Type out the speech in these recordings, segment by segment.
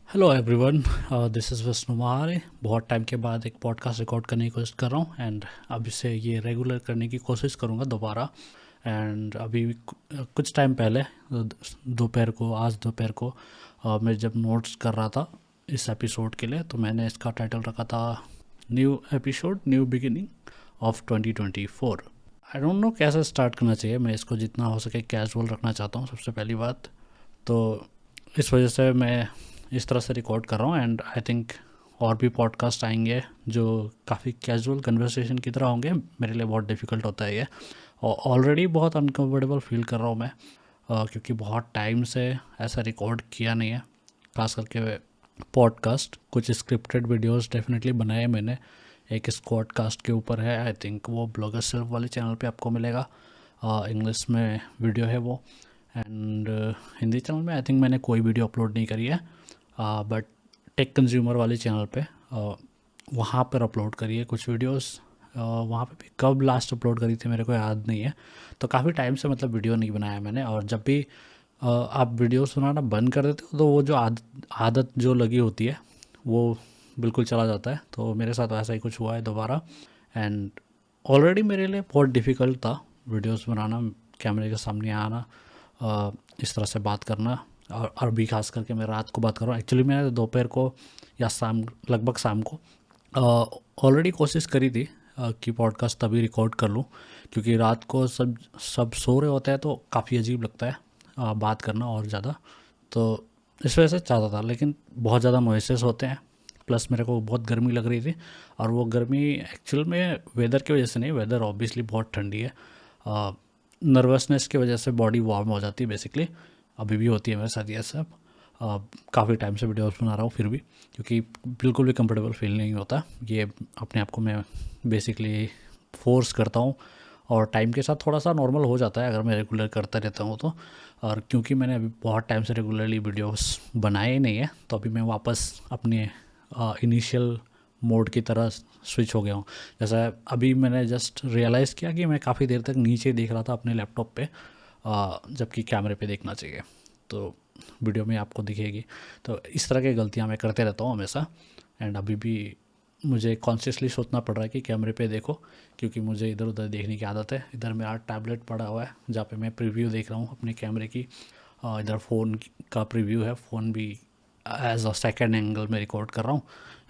Hello everyone, this is Vishnu Mahare. बहुत time के बाद एक पॉडकास्ट रिकॉर्ड करने की कोशिश कर रहा हूँ एंड अब इसे ये रेगुलर करने की कोशिश करूँगा दोबारा। एंड अभी कुछ टाइम पहले दोपहर को आज दोपहर को मैं जब नोट्स कर रहा था इस एपिसोड के लिए, तो मैंने इसका टाइटल रखा था new episode new beginning of 2024। I don't no कैसे स्टार्ट करना चाहिए। मैं इसको जितना हो सके कैजुअल रखना चाहता हूँ, सबसे पहली बात तो इस वजह से मैं इस तरह से रिकॉर्ड कर रहा हूँ। एंड आई थिंक और भी पॉडकास्ट आएंगे जो काफ़ी कैजुअल कन्वर्सेशन की तरह होंगे। मेरे लिए बहुत डिफ़िकल्ट होता है ये, और ऑलरेडी बहुत अनकम्फर्टेबल फील कर रहा हूँ मैं, क्योंकि बहुत टाइम से ऐसा रिकॉर्ड किया नहीं है। खास करके पॉडकास्ट, कुछ स्क्रिप्टेड वीडियोस डेफिनेटली बनाए मैंने। एक स्क्वाडकास्ट के ऊपर है, आई थिंक वो ब्लॉगर सेल्फ वाले चैनल पे आपको मिलेगा। इंग्लिश में वीडियो है वो। एंड हिंदी चैनल में आई थिंक मैंने कोई वीडियो अपलोड नहीं करी है, बट टेक कंज्यूमर वाले चैनल पे वहाँ पर अपलोड करी है कुछ वीडियोस। वहाँ पे भी कब लास्ट अपलोड करी थी मेरे को याद नहीं है। तो काफ़ी टाइम से मतलब वीडियो नहीं बनाया मैंने। और जब भी आप वीडियोस बनाना बंद कर देते हो तो वो जो आदत जो लगी होती है वो बिल्कुल चला जाता है। तो मेरे साथ वैसा ही कुछ हुआ है दोबारा। एंड ऑलरेडी मेरे लिए बहुत डिफ़िकल्ट था वीडियोस बनाना, कैमरे के सामने आना, इस तरह से बात करना। और भी खास करके मैं रात को बात कर रहा हूँ। एक्चुअली मैंने दोपहर को या शाम, लगभग शाम को ऑलरेडी कोशिश करी थी कि पॉडकास्ट तभी रिकॉर्ड कर लूँ, क्योंकि रात को सब सब सो रहे होते हैं तो काफ़ी अजीब लगता है बात करना और ज़्यादा। तो इस वजह से चाहता था, लेकिन बहुत ज़्यादा नॉइसेस होते हैं। प्लस मेरे को बहुत गर्मी लग रही थी, और वो गर्मी एक्चुअल में वेदर की वजह से नहीं, वेदर ऑब्वियसली बहुत ठंडी है। नर्वसनेस की वजह से बॉडी वार्म हो जाती है बेसिकली। अभी भी होती है मेरे साथ ये सब। काफ़ी टाइम से वीडियोस बना रहा हूँ फिर भी, क्योंकि बिल्कुल भी कंफर्टेबल फील नहीं होता। ये अपने आप को मैं बेसिकली फोर्स करता हूँ, और टाइम के साथ थोड़ा सा नॉर्मल हो जाता है अगर मैं रेगुलर करता रहता हूँ तो। और क्योंकि मैंने अभी बहुत टाइम से रेगुलरली वीडियोस बनाए ही नहीं है, तो अभी मैं वापस अपने इनिशियल मोड की तरह स्विच हो गया हूँ। जैसा अभी मैंने जस्ट रियलाइज़ किया कि मैं काफ़ी देर तक नीचे देख रहा था अपने लैपटॉप पे, जबकि कैमरे पे देखना चाहिए, तो वीडियो में आपको दिखेगी। तो इस तरह की गलतियाँ मैं करते रहता हूँ हमेशा। एंड अभी भी मुझे कॉन्शियसली सोचना पड़ रहा है कि कैमरे पे देखो, क्योंकि मुझे इधर उधर देखने की आदत है। इधर मेरा टैबलेट पड़ा हुआ है जहाँ पे मैं प्रीव्यू देख रहा हूँ अपने कैमरे की। इधर फ़ोन का प्रीव्यू है, फ़ोन भी एज अ सेकेंड एंगल में रिकॉर्ड कर रहा हूँ।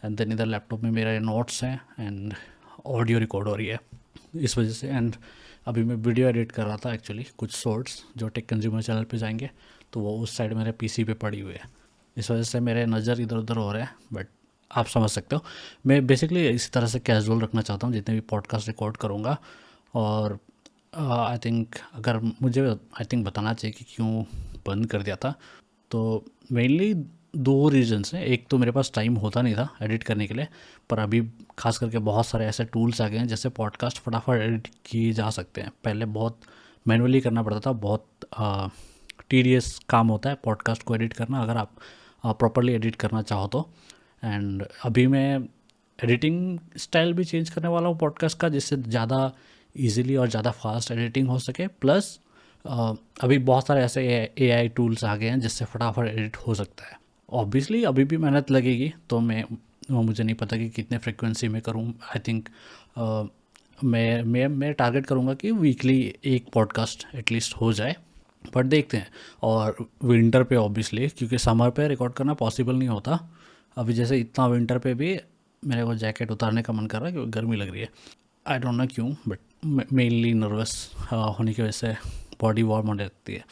एंड देन इधर लैपटॉप में मेरे नोट्स हैं एंड ऑडियो रिकॉर्ड हो रही है इस वजह से। एंड अभी मैं वीडियो एडिट कर रहा था एक्चुअली, कुछ शॉर्ट्स जो टेक कंज्यूमर चैनल पे जाएंगे, तो वो उस साइड मेरे पीसी पे पड़ी हुई है। इस वजह से मेरे नज़र इधर उधर हो रहे हैं, बट आप समझ सकते हो। मैं बेसिकली इस तरह से कैजुअल रखना चाहता हूँ जितने भी पॉडकास्ट रिकॉर्ड करूँगा। और आई थिंक अगर मुझे आई थिंक बताना चाहिए कि क्यों बंद कर दिया था, तो मेनली दो रीजंस हैं। एक तो मेरे पास टाइम होता नहीं था एडिट करने के लिए, पर अभी खास करके बहुत सारे ऐसे टूल्स आ गए हैं जिससे पॉडकास्ट फटाफट एडिट किए जा सकते हैं। पहले बहुत मैनुअली करना पड़ता था, बहुत टीडियस काम होता है पॉडकास्ट को एडिट करना, अगर आप प्रॉपरली एडिट करना चाहो तो। एंड अभी मैं एडिटिंग स्टाइल भी चेंज करने वाला हूँ पॉडकास्ट का, जिससे ज़्यादा इजीली और ज़्यादा फास्ट एडिटिंग हो सके। प्लस अभी बहुत सारे ऐसे एआई टूल्स आ गए हैं जिससे फटाफट एडिट हो सकता है। ऑब्वियसली अभी भी मेहनत लगेगी, तो मुझे नहीं पता कि कितने फ्रिक्वेंसी में करूँ। आई थिंक मैं टारगेट करूँगा कि वीकली एक पॉडकास्ट एटलीस्ट हो जाए, बट देखते हैं। और विंटर पे ऑब्वियसली, क्योंकि समर पे रिकॉर्ड करना पॉसिबल नहीं होता। अभी जैसे इतना विंटर पे भी मेरे को जैकेट उतारने का मन कर रहा है क्योंकि गर्मी लग रही है। आई डोंट नो क्यों, बट मेनली नर्वस होने की वजह से बॉडी वार्म होने लगती है,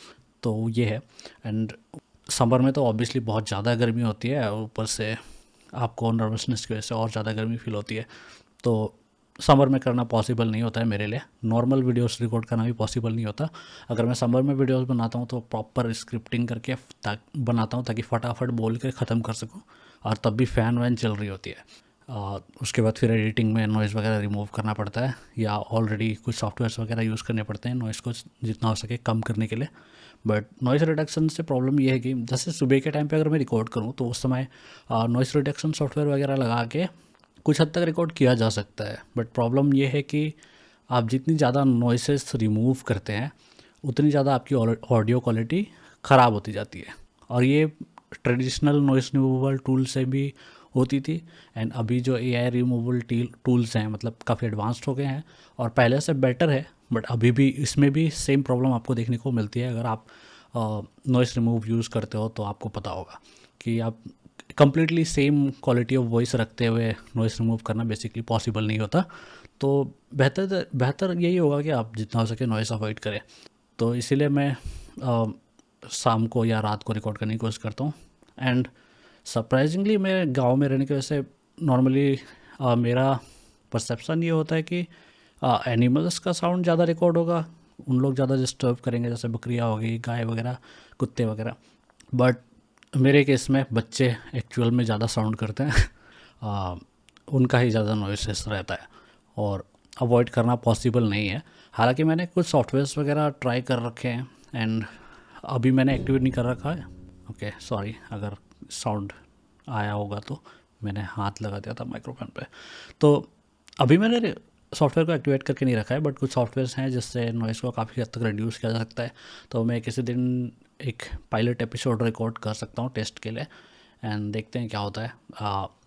तो ये है। एंड समर में तो ऑब्वियसली बहुत ज़्यादा गर्मी होती है, और ऊपर से आपको नर्वसनेस की वजह से और ज़्यादा गर्मी फील होती है। तो समर में करना पॉसिबल नहीं होता है मेरे लिए। नॉर्मल वीडियोस रिकॉर्ड करना भी पॉसिबल नहीं होता। अगर मैं समर में वीडियोस बनाता हूँ तो प्रॉपर स्क्रिप्टिंग करके बनाता हूँ, ताकि फटाफट बोल के ख़त्म कर सकूँ, और तब भी फ़ैन वैन चल रही होती है। उसके बाद फिर एडिटिंग में नॉइज़ वगैरह रिमूव करना पड़ता है, या ऑलरेडी कुछ सॉफ्टवेयर्स वगैरह यूज़ करने पड़ते हैं नॉइज़ को जितना हो सके कम करने के लिए। बट नॉइज़ रिडक्शन से प्रॉब्लम ये है कि जैसे सुबह के टाइम पे अगर मैं रिकॉर्ड करूँ तो उस समय नॉइज़ रिडक्शन सॉफ्टवेयर वगैरह लगा के कुछ हद तक रिकॉर्ड किया जा सकता है। बट प्रॉब्लम ये है कि आप जितनी ज़्यादा नॉइसेस रिमूव करते हैं, उतनी ज़्यादा आपकी ऑडियो क्वालिटी ख़राब होती जाती है। और ये ट्रेडिशनल नॉइस रिमूवल टूल से भी होती थी, एंड अभी जो AI रिमूवल टूल्स हैं मतलब काफ़ी एडवांस्ड हो गए हैं और पहले से बेटर है, बट अभी भी इसमें भी सेम प्रॉब्लम आपको देखने को मिलती है। अगर आप नॉइस रिमूव यूज़ करते हो तो आपको पता होगा कि आप completely same quality of voice रखते हुए नॉइस रिमूव करना बेसिकली पॉसिबल नहीं होता। तो बेहतर बेहतर यही होगा कि आप जितना हो सके नॉइस अवॉइड करें। तो इसीलिए मैं शाम को या रात को रिकॉर्ड करने की कोशिश करता हूँ। एंड सरप्राइजिंगली मैं गांव में रहने की वजह से नॉर्मली मेरा परसेप्शन ये होता है कि एनिमल्स का साउंड ज़्यादा रिकॉर्ड होगा, उन लोग ज़्यादा डिस्टर्ब करेंगे, जैसे बकरियाँ हो गई, गाय वगैरह, कुत्ते वगैरह। बट मेरे केस में बच्चे एक्चुअल में ज़्यादा साउंड करते हैं उनका ही ज़्यादा नॉइसेस रहता है और अवॉइड करना पॉसिबल नहीं है। हालांकि मैंने कुछ सॉफ्टवेयर्स वगैरह ट्राई कर रखे हैं एंड अभी मैंने एक्टिवेट नहीं कर रखा है। ओके सॉरी अगर साउंड आया होगा तो मैंने हाथ लगा दिया था माइक्रोफोन पे। तो अभी मैंने सॉफ्टवेयर को एक्टिवेट करके नहीं रखा है, बट कुछ सॉफ्टवेयर्स हैं जिससे नॉइस को काफ़ी हद तक रिड्यूस किया जा सकता है। तो मैं किसी दिन एक पायलट एपिसोड रिकॉर्ड कर सकता हूँ टेस्ट के लिए एंड देखते हैं क्या होता है।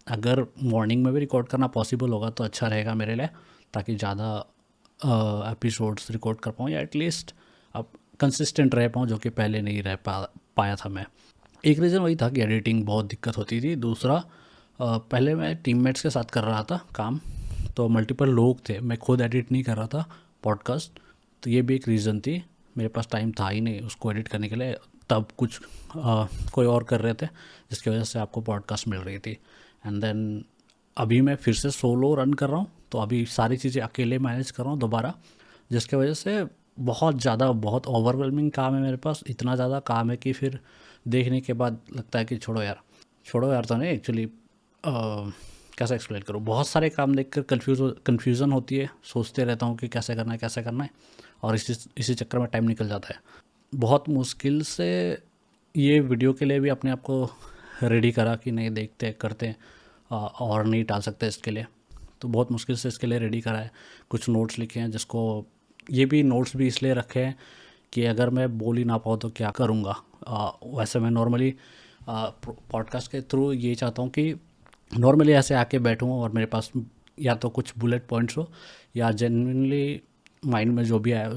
अगर मॉर्निंग में भी रिकॉर्ड करना पॉसिबल होगा तो अच्छा रहेगा मेरे लिए, ताकि ज़्यादा एपिसोड्स रिकॉर्ड कर पाऊँ या एटलीस्ट अब कंसिस्टेंट रह पाऊँ, जो कि पहले नहीं रह पाया था मैं। एक रीज़न वही था कि एडिटिंग बहुत दिक्कत होती थी। दूसरा पहले मैं टीममेट्स के साथ कर रहा था काम, तो मल्टीपल लोग थे, मैं खुद एडिट नहीं कर रहा था पॉडकास्ट। तो ये भी एक रीज़न थी, मेरे पास टाइम था ही नहीं उसको एडिट करने के लिए। तब कुछ कोई और कर रहे थे जिसकी वजह से आपको पॉडकास्ट मिल रही थी। एंड देन अभी मैं फिर से सोलो रन कर रहा हूँ, तो अभी सारी चीज़ें अकेले मैनेज कर रहा हूँ दोबारा, जिसकी वजह से बहुत ओवरवेलमिंग काम है मेरे पास। इतना ज़्यादा काम है कि फिर देखने के बाद लगता है कि छोड़ो यार तो नहीं, एक्चुअली कैसे एक्सप्लेन करूँ, बहुत सारे काम देखकर कन्फ्यूज़न होती है, सोचते रहता हूँ कि कैसे करना है और इसी चक्कर में टाइम निकल जाता है। बहुत मुश्किल से ये वीडियो के लिए भी अपने आप को रेडी करा कि नहीं देखते करते हैं और नहीं टाल सकते इसके लिए, तो बहुत मुश्किल से इसके लिए रेडी करा है। कुछ नोट्स लिखे हैं, जिसको ये भी नोट्स भी इसलिए रखे हैं कि अगर मैं बोल ही ना पाऊँ तो क्या करूँगा। वैसे मैं नॉर्मली पॉडकास्ट के थ्रू ये चाहता हूँ कि नॉर्मली ऐसे आके बैठूँ और मेरे पास या तो कुछ बुलेट पॉइंट्स हो या जेन्युइनली माइंड में जो भी आए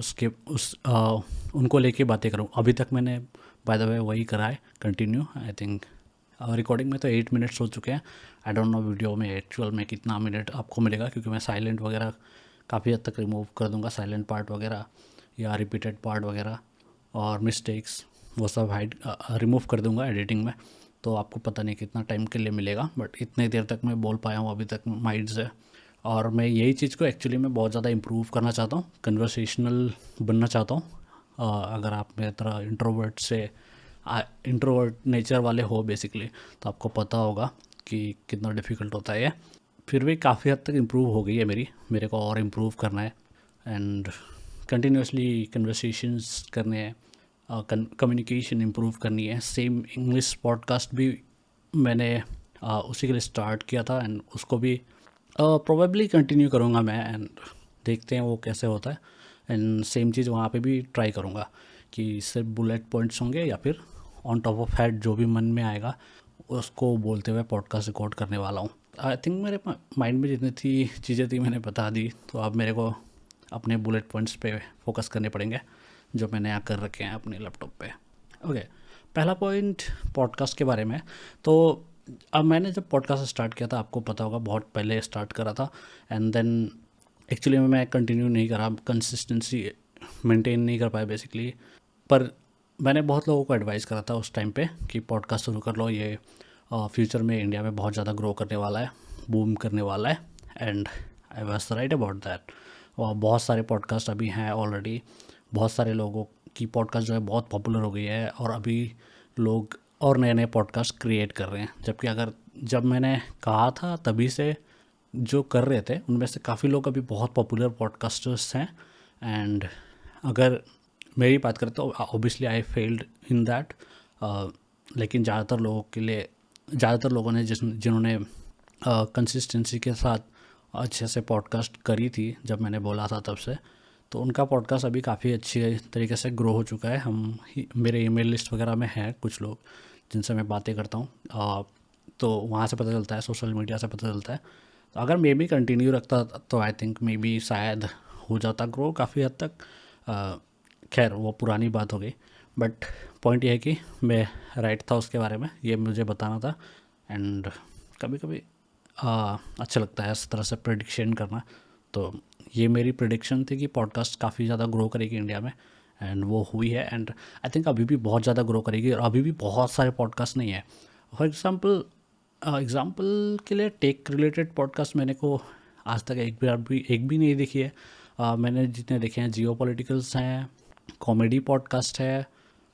उनको लेके बातें करूँ। अभी तक मैंने बाय द वे वही करा है कंटिन्यू। आई थिंक रिकॉर्डिंग में तो 8 मिनट्स हो चुके हैं। आई डोंट नो वीडियो में एक्चुअल में कितना मिनट आपको मिलेगा, क्योंकि मैं साइलेंट वगैरह काफ़ी हद तक रिमूव कर दूंगा, साइलेंट पार्ट वगैरह या रिपीटेड पार्ट वगैरह और मिस्टेक्स वो सब हाइड रिमूव कर दूंगा एडिटिंग में। तो आपको पता नहीं कितना टाइम के लिए मिलेगा, बट इतने देर तक मैं बोल पाया हूँ अभी तक माइंड से। और मैं यही चीज़ को एक्चुअली मैं बहुत ज़्यादा इम्प्रूव करना चाहता हूँ, कन्वर्सेशनल बनना चाहता हूँ। अगर आप मेरी तरह इंट्रोवर्ट नेचर वाले हो बेसिकली, तो आपको पता होगा कि कितना डिफ़िकल्ट होता है ये। फिर भी काफ़ी हद तक इम्प्रूव हो गई है मेरे को और इम्प्रूव करना है एंड कंटिन्यूसली कन्वर्सेशंस करने हैं, कम्युनिकेशन इम्प्रूव करनी है। सेम इंग्लिश पॉडकास्ट भी मैंने उसी के लिए स्टार्ट किया था एंड उसको भी प्रोबेबली कंटिन्यू करूँगा मैं एंड देखते हैं वो कैसे होता है। एंड सेम चीज़ वहाँ पे भी ट्राई करूँगा कि सिर्फ बुलेट पॉइंट्स होंगे या फिर ऑन टॉप ऑफ हेड जो भी मन में आएगा उसको बोलते हुए पॉडकास्ट रिकॉर्ड करने वाला हूँ। आई थिंक मेरे माइंड में जितनी चीज़ें थी मैंने बता दी, तो अब मेरे को अपने बुलेट पॉइंट्स पे फोकस करने पड़ेंगे जो मैंने यहाँ कर रखे हैं अपने लैपटॉप पे। ओके, पहला पॉइंट पॉडकास्ट के बारे में। तो अब मैंने जब पॉडकास्ट स्टार्ट किया था, आपको पता होगा बहुत पहले स्टार्ट करा था एंड देन एक्चुअली मैं कंटिन्यू नहीं करा, कंसिस्टेंसी मेंटेन नहीं कर पाया बेसिकली। पर मैंने बहुत लोगों को एडवाइस करा था उस टाइम पे कि पॉडकास्ट शुरू कर लो, ये फ्यूचर में इंडिया में बहुत ज़्यादा ग्रो करने वाला है, बूम करने वाला है। And I was right about that. और बहुत सारे पॉडकास्ट अभी हैं ऑलरेडी, बहुत सारे लोगों की पॉडकास्ट जो है बहुत पॉपुलर हो गई है और अभी लोग और नए नए पॉडकास्ट क्रिएट कर रहे हैं। जबकि जब मैंने कहा था तभी से जो कर रहे थे उनमें से काफ़ी लोग अभी बहुत पॉपुलर पॉडकास्टर्स हैं। एंड अगर मेरी बात करें तो obviously I failed in that, लेकिन ज़्यादातर लोगों ने जिन्होंने कंसिस्टेंसी के साथ अच्छे से पॉडकास्ट करी थी जब मैंने बोला था तब से, तो उनका पॉडकास्ट अभी काफ़ी अच्छी तरीके से ग्रो हो चुका है। मेरे ईमेल लिस्ट वगैरह में है कुछ लोग जिनसे मैं बातें करता हूँ, तो वहाँ से पता चलता है, सोशल मीडिया से पता चलता है। तो अगर मे बी कंटिन्यू रखता तो आई थिंक मे बी शायद हो जाता ग्रो काफ़ी हद तक। खैर वो पुरानी बात हो गई, बट पॉइंट ये है कि मैं राइट था उसके बारे में, ये मुझे बताना था। एंड कभी कभी अच्छा लगता है इस तरह से प्रेडिक्शन करना। तो ये मेरी प्रेडिक्शन थी कि पॉडकास्ट काफ़ी ज़्यादा ग्रो करेगी इंडिया में, एंड वो हुई है। एंड आई थिंक अभी भी बहुत ज़्यादा ग्रो करेगी, और अभी भी बहुत सारे पॉडकास्ट नहीं है। फॉर एग्ज़ाम्पल के लिए टेक रिलेटेड पॉडकास्ट मैंने को आज तक एक भी नहीं देखी है। मैंने जितने देखे हैं जियो पॉलिटिकल्स हैं, कॉमेडी पॉडकास्ट है,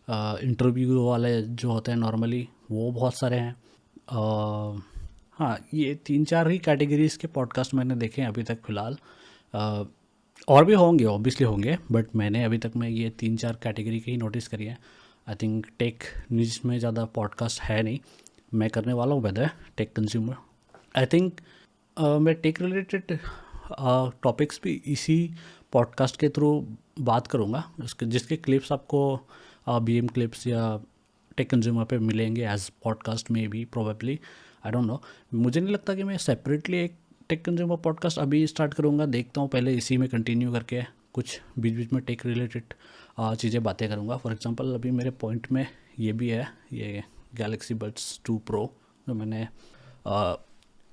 इंटरव्यू वाले जो होते हैं नॉर्मली वो बहुत सारे हैं। हाँ, ये 3-4 ही कैटेगरीज के पॉडकास्ट मैंने देखे हैं अभी तक फ़िलहाल। अ, और भी होंगे, ऑब्वियसली होंगे, बट मैंने अभी तक में ये 3-4 कैटेगरी के ही नोटिस करी है। आई थिंक टेक न्यूज़ में ज़्यादा पॉडकास्ट है नहीं। मैं करने वाला हूँ whether tech consumer. I think मैं टेक रिलेटेड टॉपिक्स भी इसी पॉडकास्ट के थ्रू बात करूँगा, उसके जिसके क्लिप्स आपको बीएम क्लिप्स या टेक कंज्यूमर पे मिलेंगे एज पॉडकास्ट में भी प्रोबेबली। आई डोंट नो, मुझे नहीं लगता कि मैं सेपरेटली एक टेक कंज्यूमर पॉडकास्ट अभी स्टार्ट करूँगा। देखता हूँ पहले इसी में कंटिन्यू करके कुछ बीच बीच में टेक रिलेटेड चीज़ें बातें करूँगा। फॉर एग्जांपल अभी मेरे पॉइंट में ये भी है, ये गैलेक्सी बड्स 2 प्रो जो मैंने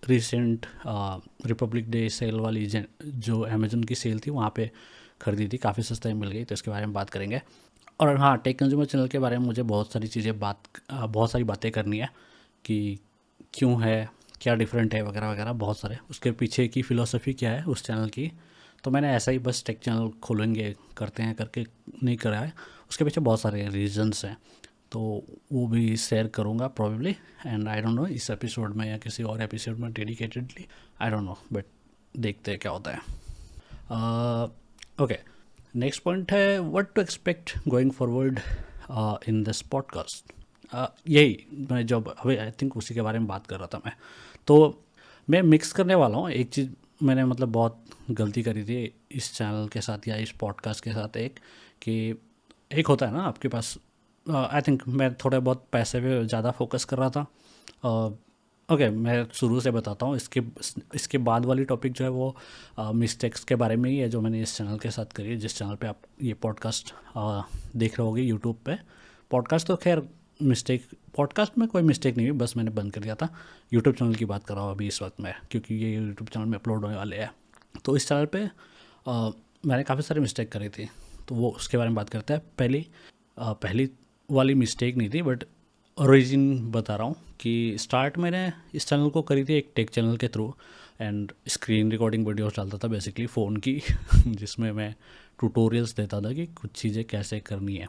रिसेंट रिपब्लिक डे सेल वाली जो अमेजन की सेल थी वहाँ पे ख़रीदी थी, काफ़ी सस्ते में मिल गई, तो इसके बारे में बात करेंगे। और हाँ, टेक कंज्यूमर चैनल के बारे में मुझे बहुत सारी बातें करनी है कि क्यों है, क्या डिफरेंट है वगैरह वगैरह, बहुत सारे उसके पीछे की फ़िलोसफी क्या है उस चैनल की। तो मैंने ऐसा ही बस टेक चैनल खोलेंगे करते हैं करके नहीं करा है, उसके पीछे बहुत सारे रीजंस हैं, तो वो भी शेयर करूँगा probably. And I don't know इस एपिसोड में या किसी और एपिसोड में dedicatedly, I don't know, but देखते हैं क्या होता है। ओके, नेक्स्ट पॉइंट है what to expect going forward in this podcast. यही मैं जब अभी आई थिंक उसी के बारे में बात कर रहा था मैं। तो मैं मिक्स करने वाला हूँ एक चीज़, मैंने मतलब बहुत गलती करी थी इस चैनल के साथ या इस पॉडकास्ट के साथ, एक होता है ना आपके पास, आई थिंक मैं थोड़े बहुत पैसे पे ज़्यादा फोकस कर रहा था। ओके, मैं शुरू से बताता हूँ, इसके बाद वाली टॉपिक जो है वो मिस्टेक्स के बारे में ही है जो मैंने इस चैनल के साथ करी है, जिस चैनल पे आप ये पॉडकास्ट देख रहे होगे यूट्यूब पे। पॉडकास्ट तो खैर पॉडकास्ट में कोई मिस्टेक नहीं हुई, बस मैंने बंद कर दिया था। यूट्यूब चैनल की बात कर रहा हूँ अभी इस वक्त में, क्योंकि ये यूट्यूब चैनल में अपलोड होने वाले हैं। तो इस चैनल पे मैंने काफ़ी सारी मिस्टेक करी थी, तो वो उसके बारे में बात करते हैं। पहली वाली मिस्टेक नहीं थी, बट ओरिजिन बता रहा हूँ कि स्टार्ट मैंने इस चैनल को करी थी एक टेक चैनल के through, and screen recording videos डालता था बेसिकली फ़ोन की जिसमें मैं ट्यूटोरियल्स देता था कि कुछ चीज़ें कैसे करनी है।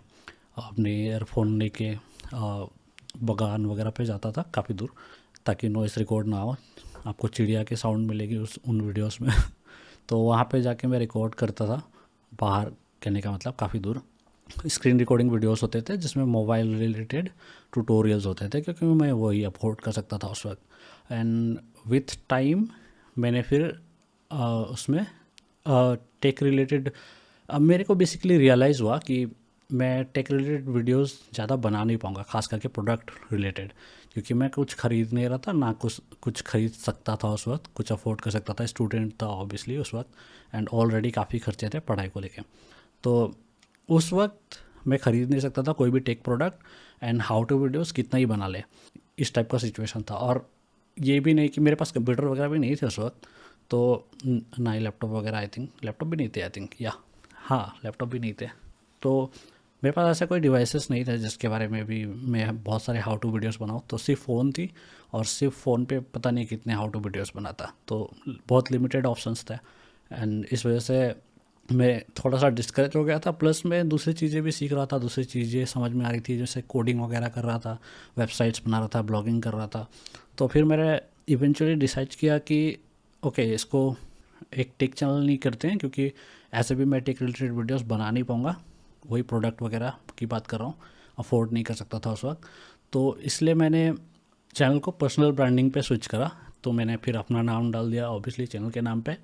अपने ईयरफोन लेके बागान वगैरह पे जाता था काफ़ी दूर, ताकि नॉइस रिकॉर्ड ना हो, आपको चिड़िया के साउंड मिलेगी उन वीडियोस में तो वहाँ पे जाके मैं रिकॉर्ड करता था, बाहर कहने का मतलब काफ़ी दूर। स्क्रीन रिकॉर्डिंग वीडियोस होते थे जिसमें मोबाइल रिलेटेड ट्यूटोरियल्स होते थे, क्योंकि मैं वही अफोर्ड कर सकता था उस वक्त। एंड विथ टाइम मैंने फिर उसमें टेक रिलेटेड, अब मेरे को बेसिकली रियलाइज़ हुआ कि मैं टेक रिलेटेड वीडियोस ज़्यादा बना नहीं पाऊँगा, ख़ास करके प्रोडक्ट रिलेटेड, क्योंकि मैं कुछ ख़रीद नहीं रहा था ना, कुछ ख़रीद सकता था उस वक्त, कुछ अफोर्ड कर सकता था, स्टूडेंट था ऑब्वियसली उस वक्त, एंड ऑलरेडी काफ़ी खर्चे थे पढ़ाई को लेके। तो उस वक्त मैं ख़रीद नहीं सकता था कोई भी tech product, and how to videos कितना ही बना ले, इस टाइप का सिचुएशन था। और ये भी नहीं कि मेरे पास कंप्यूटर वगैरह भी नहीं थे उस वक्त, तो ना ही लैपटॉप वगैरह, आई थिंक लैपटॉप भी नहीं थे, आई थिंक या हाँ लैपटॉप भी नहीं थे। तो मेरे पास ऐसा कोई डिवाइसेस नहीं था जिसके बारे में भी मैं बहुत सारे हाउ टू वीडियोस बनाऊँ, तो सिर्फ फ़ोन थी, और सिर्फ फ़ोन पे पता नहीं कितने हाउ टू वीडियोस बनाता, तो बहुत लिमिटेड ऑप्शंस थे। एंड इस वजह से मैं थोड़ा सा डिस्करेज हो गया था, प्लस मैं दूसरी चीज़ें भी सीख रहा था, दूसरी चीज़ें समझ में आ रही थी, जैसे कोडिंग वगैरह कर रहा था, वेबसाइट्स बना रहा था, ब्लॉगिंग कर रहा था। तो फिर मैंने इवेंचुअली डिसाइड किया कि ओके, इसको एक टेक चैनल नहीं करते हैं, क्योंकि ऐसे भी मैं टेक रिलेटेड वीडियोस बना नहीं पाऊँगा, वही प्रोडक्ट वगैरह की बात कर रहा हूँ, अफोर्ड नहीं कर सकता था उस वक्त। तो इसलिए मैंने चैनल को पर्सनल ब्रांडिंग पे स्विच करा, तो मैंने फिर अपना नाम डाल दिया ऑब्वियसली चैनल के नाम पे,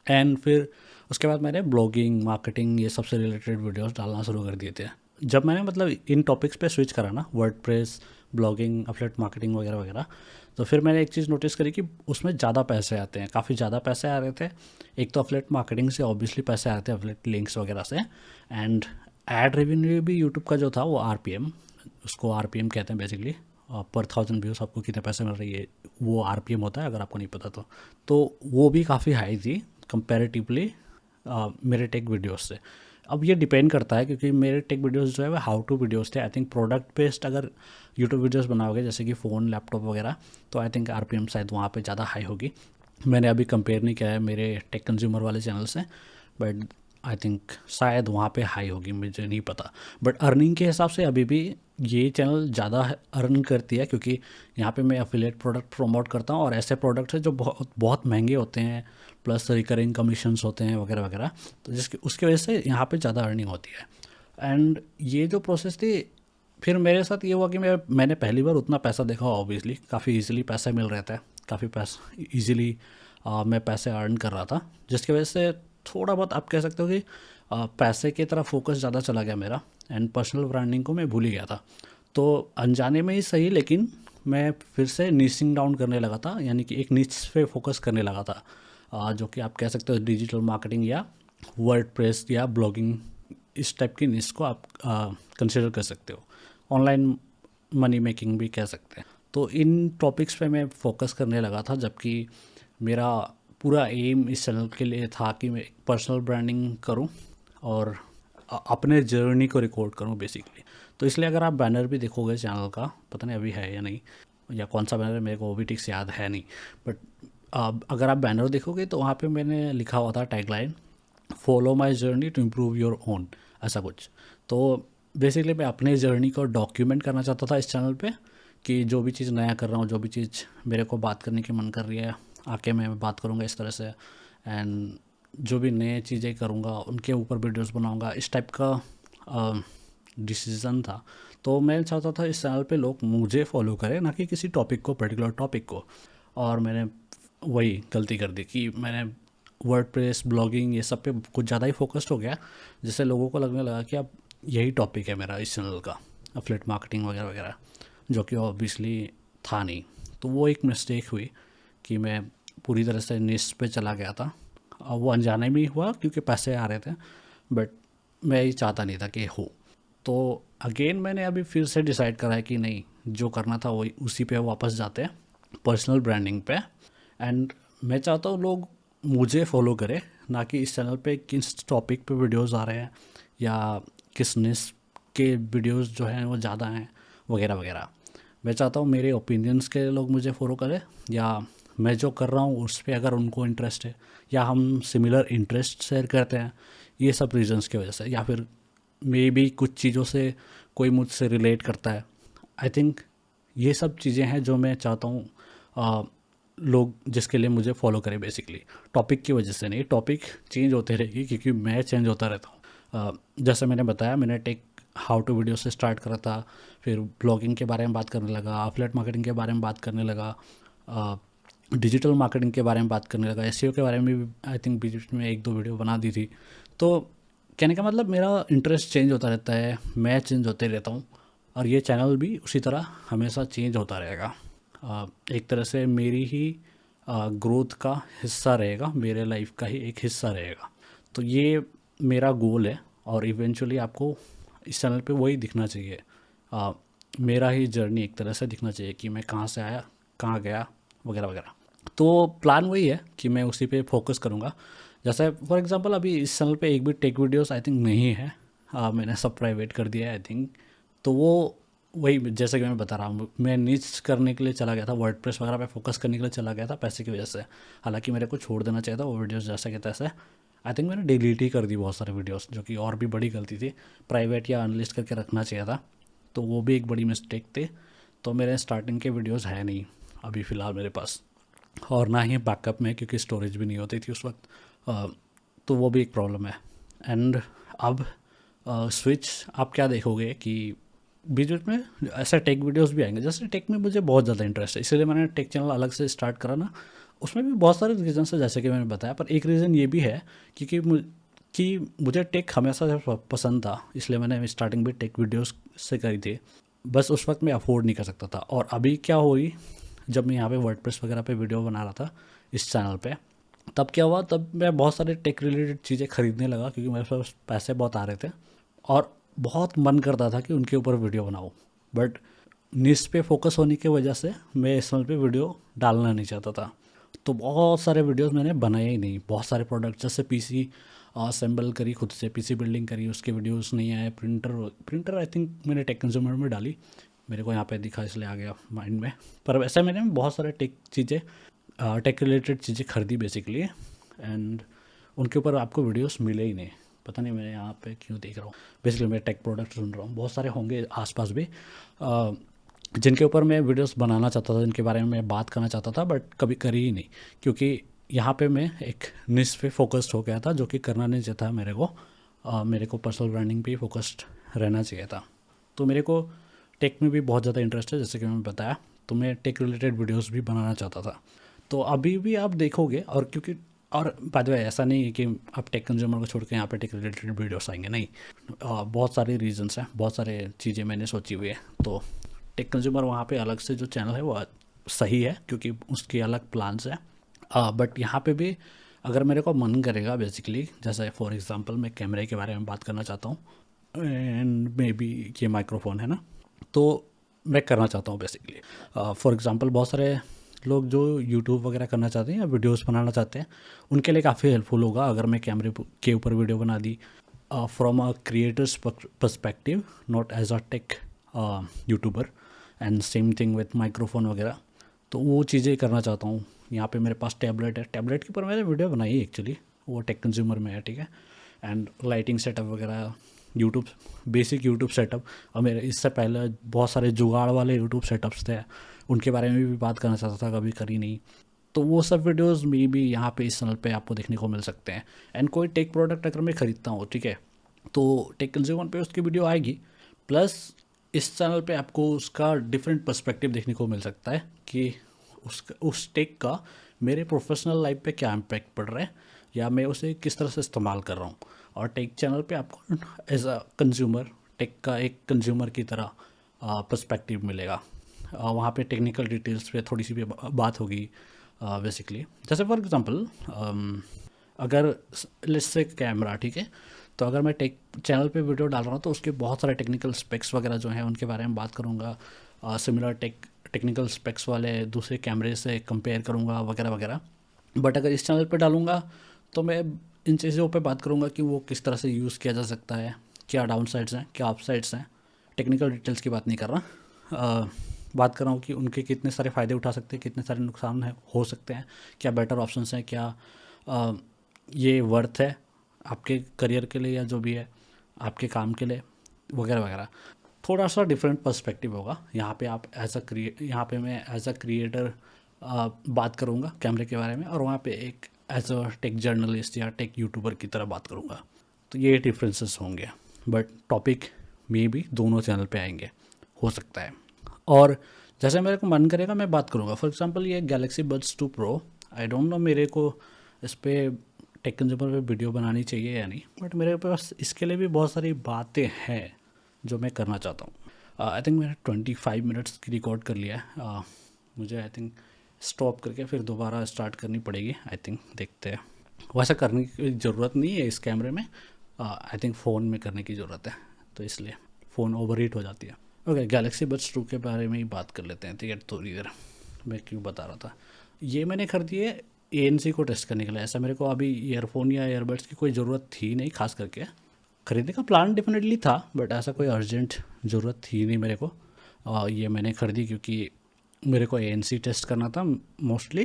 एंड फिर उसके बाद मैंने ब्लॉगिंग, मार्केटिंग, ये सबसे रिलेटेड वीडियोस डालना शुरू कर दिए थे। जब मैंने मतलब इन टॉपिक्स पे स्विच करा ना, वर्डप्रेस, ब्लॉगिंग, एफिलिएट मार्केटिंग वगैरह वगैरह। तो फिर मैंने एक चीज़ नोटिस करी कि उसमें ज़्यादा पैसे आते हैं, काफ़ी ज़्यादा पैसे आ रहे थे। एक तो एफिलिएट मार्केटिंग से ऑब्वियसली पैसे आते हैं, एफिलिएट लिंक्स वगैरह से, एंड एड रेवेन्यू भी यूट्यूब का जो था वो आरपीएम, उसको आरपीएम कहते हैं बेसिकली, पर 1000 व्यूज़ आपको कितने पैसे मिल रही है, वो आरपीएम होता है अगर आपको नहीं पता तो वो भी काफ़ी हाई थी कंपैरेटिवली मेरे टेक वीडियोस से। अब ये डिपेंड करता है क्योंकि मेरे टेक वीडियोस जो है वो हाउ टू वीडियोस थे। आई थिंक प्रोडक्ट बेस्ड अगर यूट्यूब वीडियोस बनाओगे जैसे कि फ़ोन, लैपटॉप वगैरह, तो आई थिंक आरपीएम शायद वहाँ पे ज़्यादा हाई होगी। मैंने अभी कंपेयर नहीं किया है मेरे टेक कंज्यूमर वाले चैनल से, बट आई थिंक शायद वहाँ पे हाई होगी, मुझे नहीं पता। बट अर्निंग के हिसाब से अभी भी ये चैनल ज़्यादा अर्न करती है क्योंकि यहाँ पे मैं अफिलिएट प्रोडक्ट प्रमोट करता हूँ और ऐसे प्रोडक्ट्स हैं जो बहुत बहुत महंगे होते हैं, प्लस रिकरिंग कमीशंस होते हैं वगैरह वगैरह, तो जिसकी उसकी वजह से यहाँ पे ज़्यादा अर्निंग होती है। एंड ये जो प्रोसेस थी, फिर मेरे साथ ये हुआ कि मैंने पहली बार उतना पैसा देखा, ऑब्वियसली काफ़ी इजीली पैसे मिल रहे थे, काफ़ी पैसा इजीली मैं पैसे अर्न कर रहा था, जिसकी वजह से थोड़ा बहुत आप कह सकते हो कि पैसे की तरफ फोकस ज़्यादा चला गया मेरा, एंड पर्सनल ब्रांडिंग को मैं भूल ही गया था। तो अनजाने में ही सही, लेकिन मैं फिर से नीचिंग डाउन करने लगा था, यानी कि एक नीच पे फोकस करने लगा था, जो कि आप कह सकते हो डिजिटल मार्केटिंग या वर्डप्रेस या ब्लॉगिंग, इस टाइप की नीच को आप कंसिडर कर सकते हो, ऑनलाइन मनी मेकिंग भी कह सकते हैं। तो इन टॉपिक्स पे मैं फोकस करने लगा था, जबकि मेरा पूरा एम इस चैनल के लिए था कि मैं पर्सनल ब्रांडिंग करूं और अपने जर्नी को रिकॉर्ड करूं बेसिकली। तो इसलिए अगर आप बैनर भी देखोगे चैनल का, पता नहीं अभी है या नहीं, या कौन सा बैनर है मेरे को वो भी ठीक से याद है नहीं, बट अगर आप बैनर देखोगे तो वहाँ पे मैंने लिखा हुआ था tagline, follow my journey to improve your own, ऐसा कुछ। तो बेसिकली मैं अपने जर्नी को डॉक्यूमेंट करना चाहता था इस चैनल पे, कि जो भी चीज़ नया कर रहा हूँ, जो भी चीज़ मेरे को बात करने की मन कर रही है, आके मैं बात करूँगा इस तरह से, एंड जो भी नए चीज़ें करूँगा उनके ऊपर वीडियोस बनाऊँगा, इस टाइप का डिसीज़न था। तो मैं चाहता था इस चैनल पे लोग मुझे फॉलो करें, ना कि किसी टॉपिक को, पर्टिकुलर टॉपिक को। और मैंने वही गलती कर दी कि मैंने वर्डप्रेस, ब्लॉगिंग, ये सब पे कुछ ज़्यादा ही फोकस्ड हो गया, जिससे लोगों को लगने लगा कि अब यही टॉपिक है मेरा इस चैनल का, एफिलिएट मार्केटिंग वगैरह वगैरह, जो कि ऑब्वियसली था नहीं। तो वो एक मिस्टेक हुई कि मैं पूरी तरह से निश पे चला गया था, और वो अनजाने में ही हुआ क्योंकि पैसे आ रहे थे, बट मैं ये चाहता नहीं था कि हो। तो अगेन मैंने अभी फिर से डिसाइड करा है कि नहीं, जो करना था वही, उसी पे वापस जाते हैं, पर्सनल ब्रांडिंग पे। एंड मैं चाहता हूँ लोग मुझे फॉलो करें, ना कि इस चैनल पे किस टॉपिक पे वीडियोस आ रहे हैं या किस निश के वीडियोस जो हैं वो ज़्यादा हैं वगैरह वगैरह। मैं चाहता हूँ मेरे ओपिनियंस के लोग मुझे फॉलो करें, या मैं जो कर रहा हूँ उस पर अगर उनको इंटरेस्ट है, या हम सिमिलर इंटरेस्ट शेयर करते हैं, ये सब रीजंस की वजह से, या फिर मे बी कुछ चीज़ों से कोई मुझसे रिलेट करता है। आई थिंक ये सब चीज़ें हैं जो मैं चाहता हूँ लोग जिसके लिए मुझे फॉलो करें बेसिकली। टॉपिक की वजह से नहीं, टॉपिक चेंज होते रहेगी क्योंकि मैं चेंज होता रहता हूँ। जैसे मैंने बताया, मैंने टेक हाउ टू वीडियो से स्टार्ट करा था, फिर ब्लॉगिंग के बारे में बात करने लगा, एफिलिएट मार्केटिंग के बारे में बात करने लगा, डिजिटल मार्केटिंग के बारे में बात करने लगा, एसईओ के बारे में भी आई थिंक बीच में एक दो वीडियो बना दी थी। तो कहने का मतलब मेरा इंटरेस्ट चेंज होता रहता है, मैं चेंज होते रहता हूँ, और ये चैनल भी उसी तरह हमेशा चेंज होता रहेगा। एक तरह से मेरी ही ग्रोथ का हिस्सा रहेगा, मेरे लाइफ का ही एक हिस्सा रहेगा। तो ये मेरा गोल है, और इवेंचुअली आपको इस चैनल पे वही दिखना चाहिए, मेरा ही जर्नी एक तरह से दिखना चाहिए कि मैं कहाँ से आया, कहाँ गया वगैरह वगैरह। तो प्लान वही है कि मैं उसी पे फोकस करूँगा। जैसे फॉर एग्जांपल अभी इस चैनल पे एक भी टेक वीडियोस आई थिंक नहीं है, मैंने सब प्राइवेट कर दिया है आई थिंक। तो वो वही, जैसे कि मैं बता रहा हूँ, मैं नीच करने के लिए चला गया था, वर्डप्रेस वगैरह पे फोकस करने के लिए चला गया था पैसे की वजह से। हालांकि मेरे को छोड़ देना चाहिए था वो वीडियोस जैसे कि तैसे। आई थिंक मैंने डिलीट ही कर दी बहुत सारे वीडियोस, जो कि और भी बड़ी गलती थी। प्राइवेट या अनलिस्ट करके रखना चाहिए था, तो वो भी एक बड़ी मिस्टेक थी। तो मेरे स्टार्टिंग के वीडियोस है नहीं अभी फ़िलहाल मेरे पास, और ना ही बैकअप में, क्योंकि स्टोरेज भी नहीं होती थी उस वक्त। तो वो भी एक प्रॉब्लम है। एंड अब स्विच आप क्या देखोगे कि बीच बीच में ऐसे टेक वीडियोस भी आएंगे। जैसे टेक में मुझे बहुत ज़्यादा इंटरेस्ट है, इसलिए मैंने टेक चैनल अलग से स्टार्ट करा ना। उसमें भी बहुत सारे रीज़न है जैसे कि मैंने बताया, पर एक रीज़न ये भी है क्योंकि मुझे टेक हमेशा से पसंद था, इसलिए मैंने स्टार्टिंग भी टेक वीडियोस से करी थी। बस उस वक्त मैं अफोर्ड नहीं कर सकता था। और अभी क्या हुई, जब मैं यहाँ पे वर्डप्रेस वगैरह पे वीडियो बना रहा था इस चैनल पे, तब क्या हुआ, तब मैं बहुत सारे टेक रिलेटेड चीज़ें खरीदने लगा क्योंकि मेरे पास पैसे बहुत आ रहे थे और बहुत मन करता था कि उनके ऊपर वीडियो बनाऊँ। बट निश पे फोकस होने की वजह से मैं इस चैनल पे वीडियो डालना नहीं चाहता था, तो बहुत सारे वीडियोस मैंने बनाए ही नहीं। बहुत सारे प्रोडक्ट जैसे पीसी असेंबल करी, खुद से पीसी बिल्डिंग करी, उसके वीडियोस नहीं आए। प्रिंटर आई थिंक मैंने टेक कंज्यूमर में डाली, मेरे को यहाँ पे दिखा इसलिए आ गया माइंड में। पर वैसे मैंने बहुत सारे टेक रिलेटेड चीज़ें खरीदी बेसिकली, एंड उनके ऊपर आपको वीडियोस मिले ही नहीं। पता नहीं मैं यहाँ पे क्यों देख रहा हूँ, बेसिकली मैं टेक प्रोडक्ट सुन रहा हूँ। बहुत सारे होंगे आसपास भी जिनके ऊपर मैं वीडियोस बनाना चाहता था, जिनके बारे में मैं बात करना चाहता था, बट कभी करी ही नहीं क्योंकि यहाँ पे मैं एक निश पे फोकस्ड हो गया था, जो कि करना नहीं चाहता मेरे को पर्सनल ब्रांडिंग पे ही फोकस्ड रहना चाहिए था। तो मेरे को टेक में भी बहुत ज़्यादा इंटरेस्ट है, जैसे कि मैंने बताया, तो मैं टेक रिलेटेड वीडियोस भी बनाना चाहता था। तो अभी भी आप देखोगे, और क्योंकि और बाय द वे ऐसा नहीं है कि आप टेक कंज्यूमर को छोड़ के यहाँ पे टेक रिलेटेड वीडियोस आएंगे, नहीं। बहुत सारे रीजंस हैं, बहुत सारे चीज़ें मैंने सोची हुई है। तो टेक कंज्यूमर वहाँ पे अलग से जो चैनल है वो सही है क्योंकि उसके अलग प्लान्स हैं। बट यहाँ पे भी अगर मेरे को मन करेगा बेसिकली, जैसे फॉर एग्जांपल मैं कैमरे के बारे में बात करना चाहता हूँ, एंड मे बी ये माइक्रोफोन है ना, तो मैं करना चाहता हूँ बेसिकली। फॉर एग्जांपल बहुत सारे लोग जो यूट्यूब वगैरह करना चाहते हैं या वीडियोस बनाना चाहते हैं, उनके लिए काफ़ी हेल्पफुल होगा अगर मैं कैमरे के ऊपर वीडियो बना दी from a creator's perspective, not as a tech YouTuber. And same thing with microphone वगैरह, तो वो चीज़ें करना चाहता हूँ। यहाँ पे मेरे पास टैबलेट है, टैबलेट के ऊपर मैंने वीडियो बनाई है एक्चुअली, वो टेक कंज्यूमर में है, ठीक है। एंड लाइटिंग सेटअप वगैरह, यूट्यूब बेसिक यूट्यूब सेटअप, और मेरे इससे पहले बहुत सारे जुगाड़ वाले यूट्यूब सेटअप्स थे, उनके बारे में भी बात करना चाहता था, कभी करी नहीं। तो वो सब वीडियोस में भी यहाँ पे इस चैनल पे आपको देखने को मिल सकते हैं। एंड कोई टेक प्रोडक्ट अगर मैं ख़रीदता हूँ, ठीक है, तो टेक कंज्यूमर पे उसकी वीडियो आएगी, प्लस इस चैनल पे आपको उसका डिफरेंट पर्सपेक्टिव देखने को मिल सकता है कि उस टेक का मेरे प्रोफेशनल लाइफ पे क्या इम्पैक्ट पड़ रहा है, या मैं उसे किस तरह से इस्तेमाल कर रहा हूँ। और टेक चैनल पे आपको एज अ कंज्यूमर, टेक का एक कंज्यूमर की तरह पर्सपेक्टिव मिलेगा। वहाँ पे टेक्निकल डिटेल्स पे थोड़ी सी भी बात होगी बेसिकली। जैसे फॉर एग्जांपल अगर लेट्स से कैमरा, ठीक है, तो अगर मैं टेक चैनल पे वीडियो डाल रहा हूँ तो उसके बहुत सारे टेक्निकल स्पेक्स वगैरह जो हैं उनके बारे में बात करूँगा, सिमिलर टेक्निकल स्पेक्स वाले दूसरे कैमरे से कंपेयर करूँगा वगैरह वगैरह। बट अगर इस चैनल पे डालूँगा तो मैं इन चीज़ों पे बात करूँगा कि वो किस तरह से यूज़ किया जा सकता है, क्या डाउन साइड्स हैं, क्या अप साइड्स हैं। टेक्निकल डिटेल्स की बात नहीं कर रहा, बात कर रहा हूँ कि उनके कितने सारे फ़ायदे उठा सकते हैं, कितने सारे नुकसान हो सकते हैं, क्या बेटर ऑप्शंस हैं, क्या ये वर्थ है आपके करियर के लिए या जो भी है आपके काम के लिए वगैरह वगैरह। थोड़ा सा डिफरेंट पर्सपेक्टिव होगा यहाँ पे। यहाँ पे मैं एज अ क्रिएटर बात करूँगा कैमरे के बारे में, और वहाँ पे एक एज अ टेक जर्नलिस्ट या टेक यूट्यूबर की तरह बात करूँगा। तो ये डिफरेंसेस होंगे, बट टॉपिक में भी दोनों चैनल पे आएंगे, हो सकता है। और जैसे मेरे को मन करेगा मैं बात करूँगा। फॉर एग्जांपल ये Galaxy buds 2 pro, I don't no मेरे को इस पर टेक कंज्यूमर पे वीडियो बनानी चाहिए या नहीं, बट मेरे पास इसके लिए भी बहुत सारी बातें हैं जो मैं करना चाहता हूँ। आई थिंक मैंने 25 मिनट्स की रिकॉर्ड कर लिया है। मुझे आई थिंक स्टॉप करके फिर दोबारा स्टार्ट करनी पड़ेगी, आई थिंक, देखते हैं। वैसा करने की ज़रूरत नहीं है इस कैमरे में, आई थिंक फ़ोन में करने की ज़रूरत है, तो इसलिए फ़ोन ओवरहीट हो जाती है। ओके, गैलेक्सी बड्स 2 के बारे में ही बात कर लेते हैं, ठीक है। थोड़ी देर मैं क्यों बता रहा था, ये मैंने खरीदी है ANC को टेस्ट करने के लिए। ऐसा मेरे को अभी ईयरफोन या ईयरबड्स की कोई ज़रूरत थी नहीं, खास करके खरीदने का प्लान डेफिनेटली था, बट ऐसा कोई अर्जेंट ज़रूरत थी नहीं मेरे को। ये मैंने खरीदी क्योंकि मेरे को ANC टेस्ट करना था मोस्टली,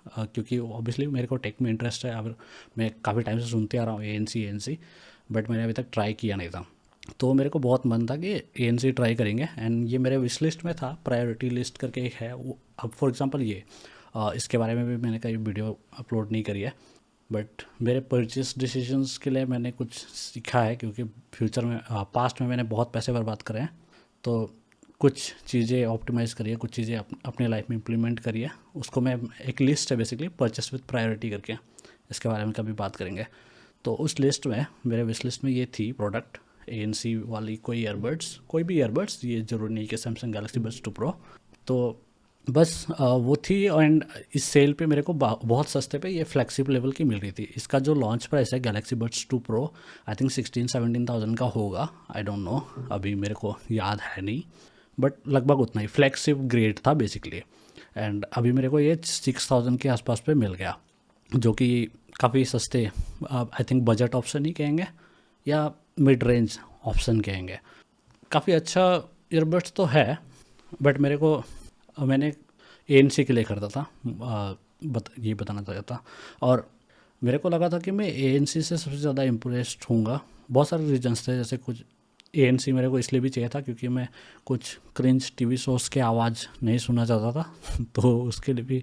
क्योंकि ऑब्वियसली मेरे को टेक में इंटरेस्ट है। अब मैं काफ़ी टाइम से सुनते आ रहा हूँ ANC, बट मैंने अभी तक ट्राई किया नहीं था। तो मेरे को बहुत मन था कि ANC ट्राई करेंगे, एंड ये मेरे विश लिस्ट में था, प्रायोरिटी लिस्ट करके एक है वो। अब फॉर एग्जांपल ये इसके बारे में भी मैंने कहीं वीडियो अपलोड नहीं करी है, बट मेरे परचेस डिसीजंस के लिए मैंने कुछ सीखा है, क्योंकि फ्यूचर में पास्ट में मैंने बहुत पैसे बर्बाद करे हैं। तो कुछ चीज़ें ऑप्टिमाइज़ करिए, कुछ चीज़ें अपने लाइफ में इम्प्लीमेंट करिए। उसको मैं एक लिस्ट है बेसिकली, परचेस विद प्रायोरिटी करके, इसके बारे में कभी बात करेंगे। तो उस लिस्ट में, मेरे विश लिस्ट में ये थी प्रोडक्ट ANC वाली कोई ईयरबड्स, कोई भी ईयरबड्स, ये ज़रूरी नहीं कि सैमसंग गैलेक्सी बड्स 2 प्रो। तो बस वो थी। एंड इस सेल पे मेरे को बहुत सस्ते पे ये फ्लेक्सिबल लेवल की मिल रही थी। इसका जो लॉन्च प्राइस है Galaxy buds 2 pro I think 16-17 thousand का होगा, आई डोंट नो, अभी मेरे को याद है नहीं, बट लगभग उतना ही फ्लेक्सिबल ग्रेड था बेसिकली। एंड अभी मेरे को ये 6,000 के आसपास पे मिल गया, जो कि काफ़ी सस्ते, आई थिंक बजट ऑप्शन ही कहेंगे या मिड रेंज ऑप्शन कहेंगे। काफ़ी अच्छा ईयरबड्स तो है, बट मेरे को मैंने ANC के लिए खरीदा था, ये बताना चाहता था। और मेरे को लगा था कि मैं ANC से सबसे ज़्यादा इम्प्रेस्ड होऊंगा। बहुत सारे रीजंस थे, जैसे कुछ ANC मेरे को इसलिए भी चाहिए था क्योंकि मैं कुछ क्रिंज टीवी शोज़ के आवाज़ नहीं सुनना चाहता था तो उसके लिए भी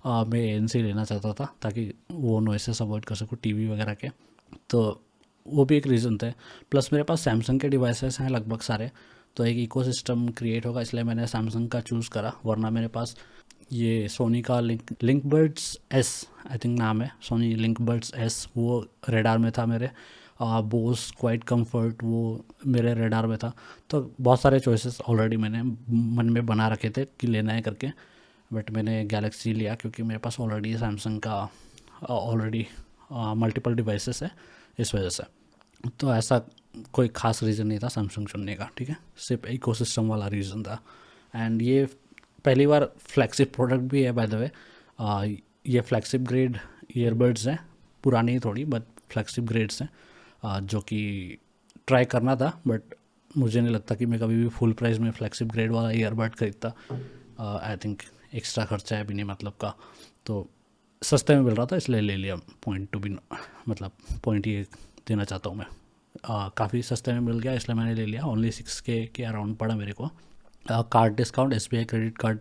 मैं ANC लेना चाहता था ताकि वो नॉइसेस अवॉइड कर सकूँ टीवी वगैरह के। तो वो भी एक रीज़न थे। प्लस मेरे पास सैमसंग के डिवाइसेस हैं लगभग सारे, तो एक इकोसिस्टम क्रिएट होगा, इसलिए मैंने सैमसंग का चूज़ करा। वरना मेरे पास ये सोनी का लिंकबड्स एस आई थिंक नाम है, सोनी लिंकबड्स एस, वो रेडार में था मेरे। बोस क्वाइट कंफर्ट वो मेरे रेडार में था। तो बहुत सारे चॉइसेस ऑलरेडी मैंने मन में बना रखे थे कि लेना है करके, बट मैंने गैलेक्सी लिया क्योंकि मेरे पास ऑलरेडी सैमसंग का ऑलरेडी मल्टीपल डिवाइसेस है, इस वजह से। तो ऐसा कोई ख़ास रीज़न नहीं था सैमसंग चुनने का, ठीक है, सिर्फ इकोसिस्टम वाला रीज़न था। एंड ये पहली बार फ्लैगशिप प्रोडक्ट भी है बाय द वे। ये फ्लैगशिप ग्रेड ईयरबड्स हैं, पुरानी ही थोड़ी बट फ्लैगशिप ग्रेड्स हैं, जो कि ट्राई करना था, बट मुझे नहीं लगता कि मैं कभी भी फुल प्राइस में फ्लैगशिप ग्रेड वाला ईयरबड खरीदता। आई थिंक एक्स्ट्रा खर्चा है बिना मतलब का, तो सस्ते में मिल रहा था इसलिए ले लिया। पॉइंट टू बी मतलब पॉइंट ये देना चाहता हूँ मैं, काफ़ी सस्ते में मिल गया इसलिए मैंने ले लिया। ओनली 6K के अराउंड पड़ा मेरे को। Card discount SBI credit card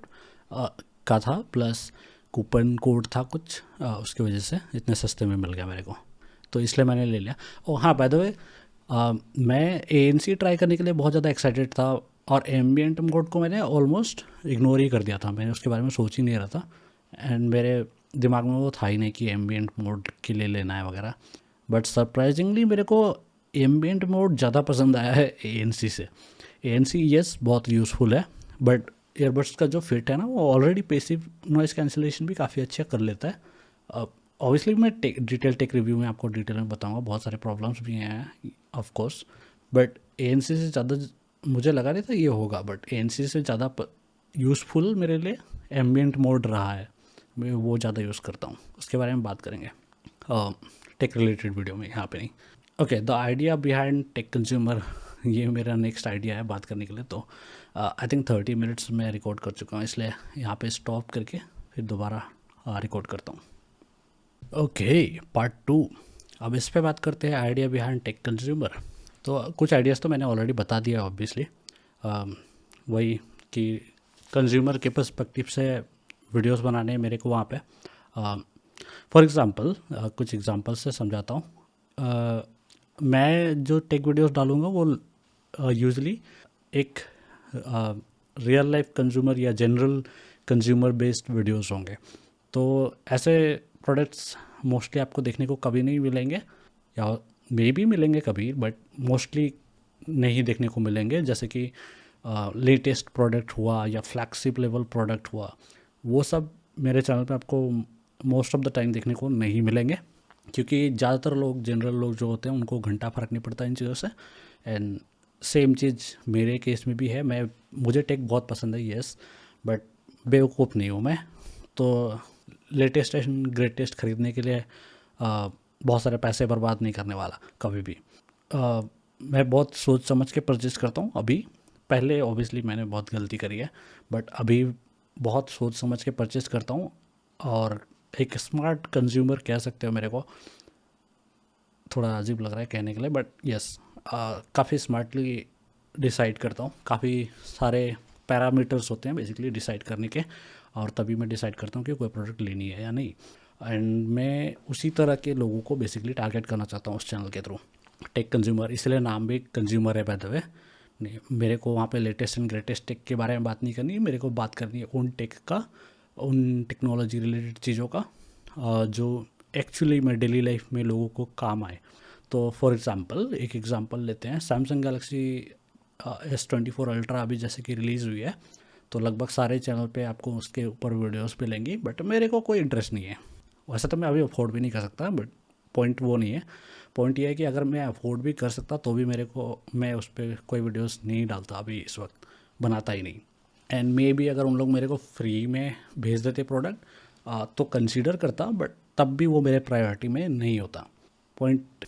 का था, प्लस कूपन कोड था कुछ, उसकी वजह से इतने सस्ते में मिल गया मेरे को, तो इसलिए मैंने ले लिया। और हाँ, बाय द वे मैं ANC ट्राई करने के लिए बहुत ज़्यादा एक्साइटेड था, और एम्बियंट मोड को मैंने ऑलमोस्ट इग्नोर ही कर दिया था, मैंने उसके बारे में सोच ही नहीं रहा था। एंड मेरे दिमाग में वो था ही नहीं कि एम्बियंट मोड के लिए लेना है वगैरह। बट सरप्राइजिंगली मेरे को एम्बियंट मोड ज़्यादा पसंद आया है ANC से। ANC यस बहुत यूज़फुल है, बट ईयरबड्स का जो फिट है ना, वो ऑलरेडी पैसिव नॉइस कैंसिलेशन भी काफ़ी अच्छा कर लेता है। ऑब्वियसली मैं डिटेल टेक रिव्यू में आपको डिटेल में बताऊंगा, बहुत सारे प्रॉब्लम्स भी हैं ऑफ कोर्स, बट ANC से ज़्यादा मुझे लगा नहीं था ये होगा, बट ANC से ज़्यादा यूज़फुल मेरे लिए एम्बियंट मोड रहा है। मैं वो ज़्यादा यूज़ करता हूँ, उसके बारे में बात करेंगे टेक रिलेटेड वीडियो में, यहाँ पे नहीं। Okay, the idea behind tech consumer, ये मेरा नेक्स्ट आइडिया है बात करने के लिए। तो आई थिंक 30 मिनट्स में रिकॉर्ड कर चुका हूँ, इसलिए यहाँ पे स्टॉप करके फिर दोबारा रिकॉर्ड करता हूँ। Okay, part 2। अब इस पे बात करते हैं आइडिया बिहाइंड टेक कंज्यूमर। तो कुछ आइडियाज़ तो मैंने ऑलरेडी बता दिया ऑब्वियसली, वही कि कंज्यूमर के पर्सपेक्टिव से वीडियोस बनाने हैं मेरे को वहाँ पे। फॉर एग्ज़ाम्पल कुछ एग्जांपल से समझाता हूँ। मैं जो टेक वीडियोस डालूँगा वो यूजुअली एक रियल लाइफ कंज्यूमर या जनरल कंज्यूमर बेस्ड वीडियोस होंगे। तो ऐसे प्रोडक्ट्स मोस्टली आपको देखने को कभी नहीं मिलेंगे, या मे भी मिलेंगे कभी, बट मोस्टली नहीं देखने को मिलेंगे। जैसे कि लेटेस्ट प्रोडक्ट हुआ या फ्लैगशिप लेवल प्रोडक्ट हुआ, वो सब मेरे चैनल पे आपको मोस्ट ऑफ द टाइम देखने को नहीं मिलेंगे, क्योंकि ज़्यादातर लोग, जनरल लोग जो होते हैं, उनको घंटा फ़र्क नहीं पड़ता इन चीज़ों से। एंड सेम चीज़ मेरे केस में भी है। मुझे टेक बहुत पसंद है यस, बट बेवकूफ़ नहीं हूँ मैं, तो लेटेस्ट एंड ग्रेटेस्ट ख़रीदने के लिए बहुत सारे पैसे बर्बाद नहीं करने वाला कभी भी। मैं बहुत सोच समझ के परचेज़ करता हूँ अभी। पहले ऑब्वियसली मैंने बहुत गलती करी है, बट अभी बहुत सोच समझ के परचेज़ करता हूँ, और एक स्मार्ट कंज्यूमर कह सकते हो मेरे को। थोड़ा अजीब लग रहा है कहने के लिए, बट यस, काफ़ी स्मार्टली डिसाइड करता हूँ। काफ़ी सारे पैरामीटर्स होते हैं बेसिकली डिसाइड करने के, और तभी मैं डिसाइड करता हूँ कि कोई प्रोडक्ट लेनी है या नहीं। एंड मैं उसी तरह के लोगों को बेसिकली टारगेट करना चाहता हूँ उस चैनल के थ्रू, टेक कंज्यूमर, इसलिए नाम भी कंज्यूमर है बाय द वे। नहीं, मेरे को वहाँ पे लेटेस्ट एंड ग्रेटेस्ट टेक के बारे में बात नहीं करनी है, मेरे को बात करनी है उन टेक का, उन टेक्नोलॉजी रिलेटेड चीज़ों का जो एक्चुअली में डेली लाइफ में लोगों को काम आए। तो फॉर एग्ज़ाम्पल एक एग्ज़ाम्पल लेते हैं, सैमसंग गैलेक्सी S24 अल्ट्रा अभी जैसे कि रिलीज़ हुई है, तो लगभग सारे चैनल पे आपको उसके ऊपर वीडियोस मिलेंगी, बट मेरे को कोई इंटरेस्ट नहीं है। वैसे तो मैं अभी अफोर्ड भी नहीं कर सकता, बट पॉइंट वो नहीं है। पॉइंट ये है कि अगर मैं अफोर्ड भी कर सकता तो भी मेरे को, मैं उस पर कोई वीडियोस नहीं डालता, अभी इस वक्त बनाता ही नहीं। एंड मे बी अगर उन लोग मेरे को फ्री में भेज देते प्रोडक्ट तो कंसीडर करता, बट तब भी वो मेरे प्रायोरिटी में नहीं होता। पॉइंट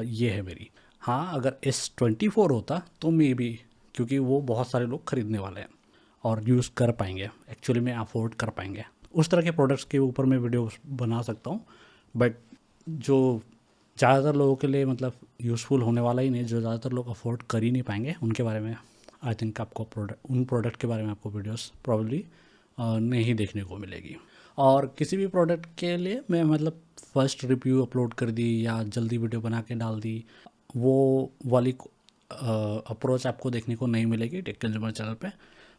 ये है मेरी। हाँ, अगर S24 होता तो मे बी, क्योंकि वो बहुत सारे लोग ख़रीदने वाले हैं और यूज़ कर पाएंगे, एक्चुअली में अफोर्ड कर पाएंगे, उस तरह के प्रोडक्ट्स के ऊपर मैं वीडियो बना सकता हूँ। बट जो ज़्यादातर लोगों के लिए मतलब यूज़फुल होने वाला ही नहीं, जो ज़्यादातर लोग अफोर्ड कर ही नहीं पाएंगे, उनके बारे में आई थिंक आपको उन प्रोडक्ट के बारे में आपको वीडियोस प्रॉब्ली नहीं देखने को मिलेगी। और किसी भी प्रोडक्ट के लिए मैं मतलब फर्स्ट रिव्यू अपलोड कर दी या जल्दी वीडियो बना के डाल दी, वो वाली अप्रोच आपको देखने को नहीं मिलेगी टेक कंज्यूमर चैनल पे।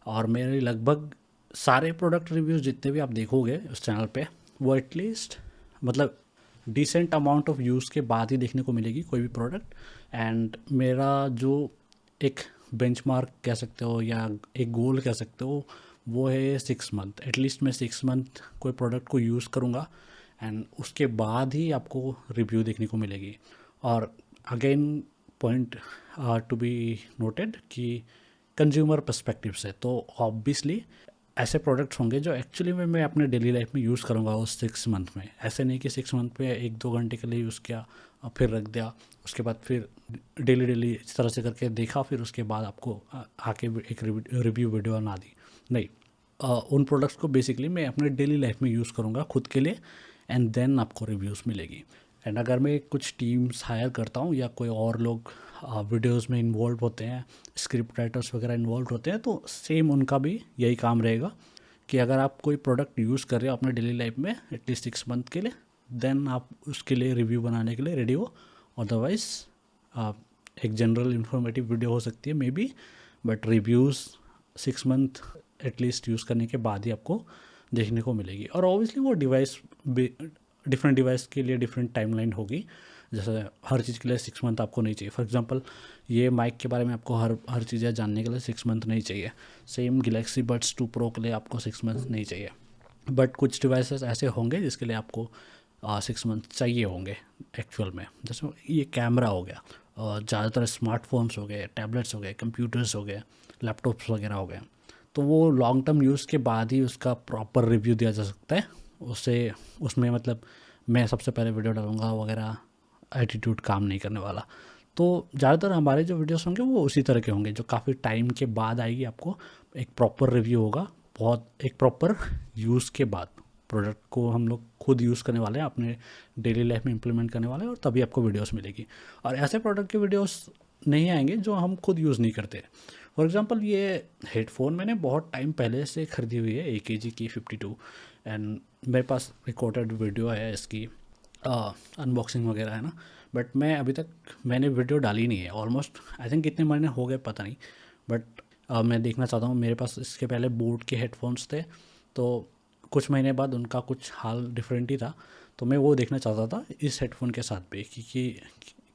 और मेरे लगभग सारे प्रोडक्ट रिव्यूज़ जितने भी आप देखोगे उस चैनल पे, वो एटलीस्ट मतलब डिसेंट अमाउंट ऑफ यूज़ के बाद ही देखने को मिलेगी कोई भी प्रोडक्ट। एंड मेरा जो एक बेंचमार्क कह सकते हो या एक गोल कह सकते हो, वो है 6 मंथ। एटलीस्ट मैं 6 मंथ कोई प्रोडक्ट को यूज़ करूँगा एंड उसके बाद ही आपको रिव्यू देखने को मिलेगी। और again point to be noted कि कंज्यूमर पर्सपेक्टिव से तो ऑब्वियसली ऐसे प्रोडक्ट्स होंगे जो एक्चुअली में मैं अपने डेली लाइफ में यूज़ करूँगा उस 6 मंथ में। ऐसे नहीं कि 6 मंथ पे 1-2 घंटे के लिए यूज़ किया और फिर रख दिया, उसके बाद फिर डेली इस तरह से करके देखा, फिर उसके बाद आपको आके एक रिव्यू वीडियो बना दी। नहीं, उन प्रोडक्ट्स को बेसिकली मैं अपने डेली लाइफ में यूज़ करूँगा खुद के लिए, एंड देन आपको रिव्यूज़ मिलेगी। एंड अगर मैं कुछ टीम्स हायर करता हूँ या कोई और लोग वीडियोस में इन्वॉल्व होते हैं, स्क्रिप्ट राइटर्स वगैरह इन्वॉल्व होते हैं, तो सेम उनका भी यही काम रहेगा कि अगर आप कोई प्रोडक्ट यूज़ कर रहे हो अपने डेली लाइफ में एटलीस्ट 6 मंथ के लिए, देन आप उसके लिए रिव्यू बनाने के लिए रेडी हो। अदरवाइज़ एक जनरल इन्फॉर्मेटिव वीडियो हो सकती है may be, but reviews 6 month at least use करने के बाद ही आपको देखने को मिलेगी। और ऑब्वियसली वो डिवाइस डिफरेंट डिवाइस के लिए डिफरेंट टाइमलाइन होगी। जैसे हर चीज़ के लिए 6 मंथ आपको नहीं चाहिए। फॉर एग्जांपल ये माइक के बारे में आपको हर चीज़ें जानने के लिए 6 मंथ नहीं चाहिए। सेम गैलेक्सी बड्स 2 प्रो के लिए आपको 6 मंथ नहीं चाहिए। बट कुछ डिवाइसेस ऐसे होंगे जिसके लिए आपको 6 मंथ चाहिए होंगे एक्चुअल में। जैसे ये कैमरा हो गया, ज़्यादातर स्मार्टफोन्स हो गए, टैबलेट्स हो गए, कंप्यूटर्स हो गए, लैपटॉप्स वगैरह हो गए, तो वो लॉन्ग टर्म यूज़ के बाद ही उसका प्रॉपर रिव्यू दिया जा सकता है। उसमें मतलब मैं सबसे पहले वीडियो डालूँगा वगैरह, एटीट्यूड काम नहीं करने वाला। तो ज़्यादातर हमारे जो वीडियोस होंगे वो उसी तरह के होंगे जो काफ़ी टाइम के बाद आएगी, आपको एक प्रॉपर रिव्यू होगा, बहुत एक प्रॉपर यूज़ के बाद प्रोडक्ट को हम लोग खुद यूज़ करने वाले हैं, अपने डेली लाइफ में इम्प्लीमेंट करने वाले हैं, और तभी आपको वीडियोस मिलेगी। और ऐसे प्रोडक्ट के वीडियोस नहीं आएंगे जो हम खुद यूज़ नहीं करते। फॉर एग्ज़ाम्पल ये हेडफोन मैंने बहुत टाइम पहले से ख़रीदी हुई है, AKG की 52, एंड मेरे पास रिकॉर्डेड वीडियो है इसकी, अनबॉक्सिंग वगैरह है ना। बट मैं अभी तक मैंने वीडियो डाली नहीं है, ऑलमोस्ट आई थिंक कितने महीने हो गए पता नहीं। बट मैं देखना चाहता हूँ। मेरे पास इसके पहले बोट के हेडफोन्स थे, तो कुछ महीने बाद उनका कुछ हाल डिफरेंट ही था, तो मैं वो देखना चाहता था इस हेडफोन के साथ भी कि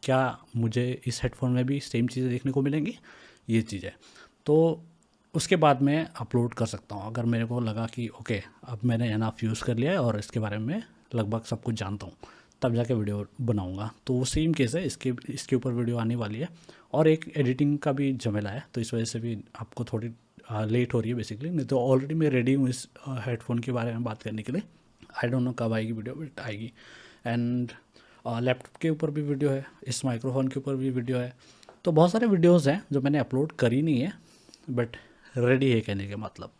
क्या मुझे इस हेडफोन में भी सेम चीज़ें देखने को मिलेंगी, ये चीज़ है। तो उसके बाद मैं अपलोड कर सकता हूँ अगर मेरे को लगा कि ओके अब मैंने एनफ यूज़ कर लिया है और इसके बारे में लगभग सब कुछ जानता हूँ, तब जाके वीडियो बनाऊँगा। तो वो सेम केस है, इसके ऊपर वीडियो आने वाली है। और एक एडिटिंग का भी झमेला है, तो इस वजह से भी आपको थोड़ी लेट हो रही है बेसिकली। नहीं तो ऑलरेडी मैं रेडी हूँ इस हेडफोन के बारे में बात करने के लिए। आई डोंट नो कब आएगी वीडियो, बट आएगी। एंड लैपटॉप के ऊपर भी वीडियो है, इस माइक्रोफोन के ऊपर भी वीडियो है। तो बहुत सारे वीडियोज़ हैं जो मैंने अपलोड करी नहीं है, बट रेडी है कहने का मतलब,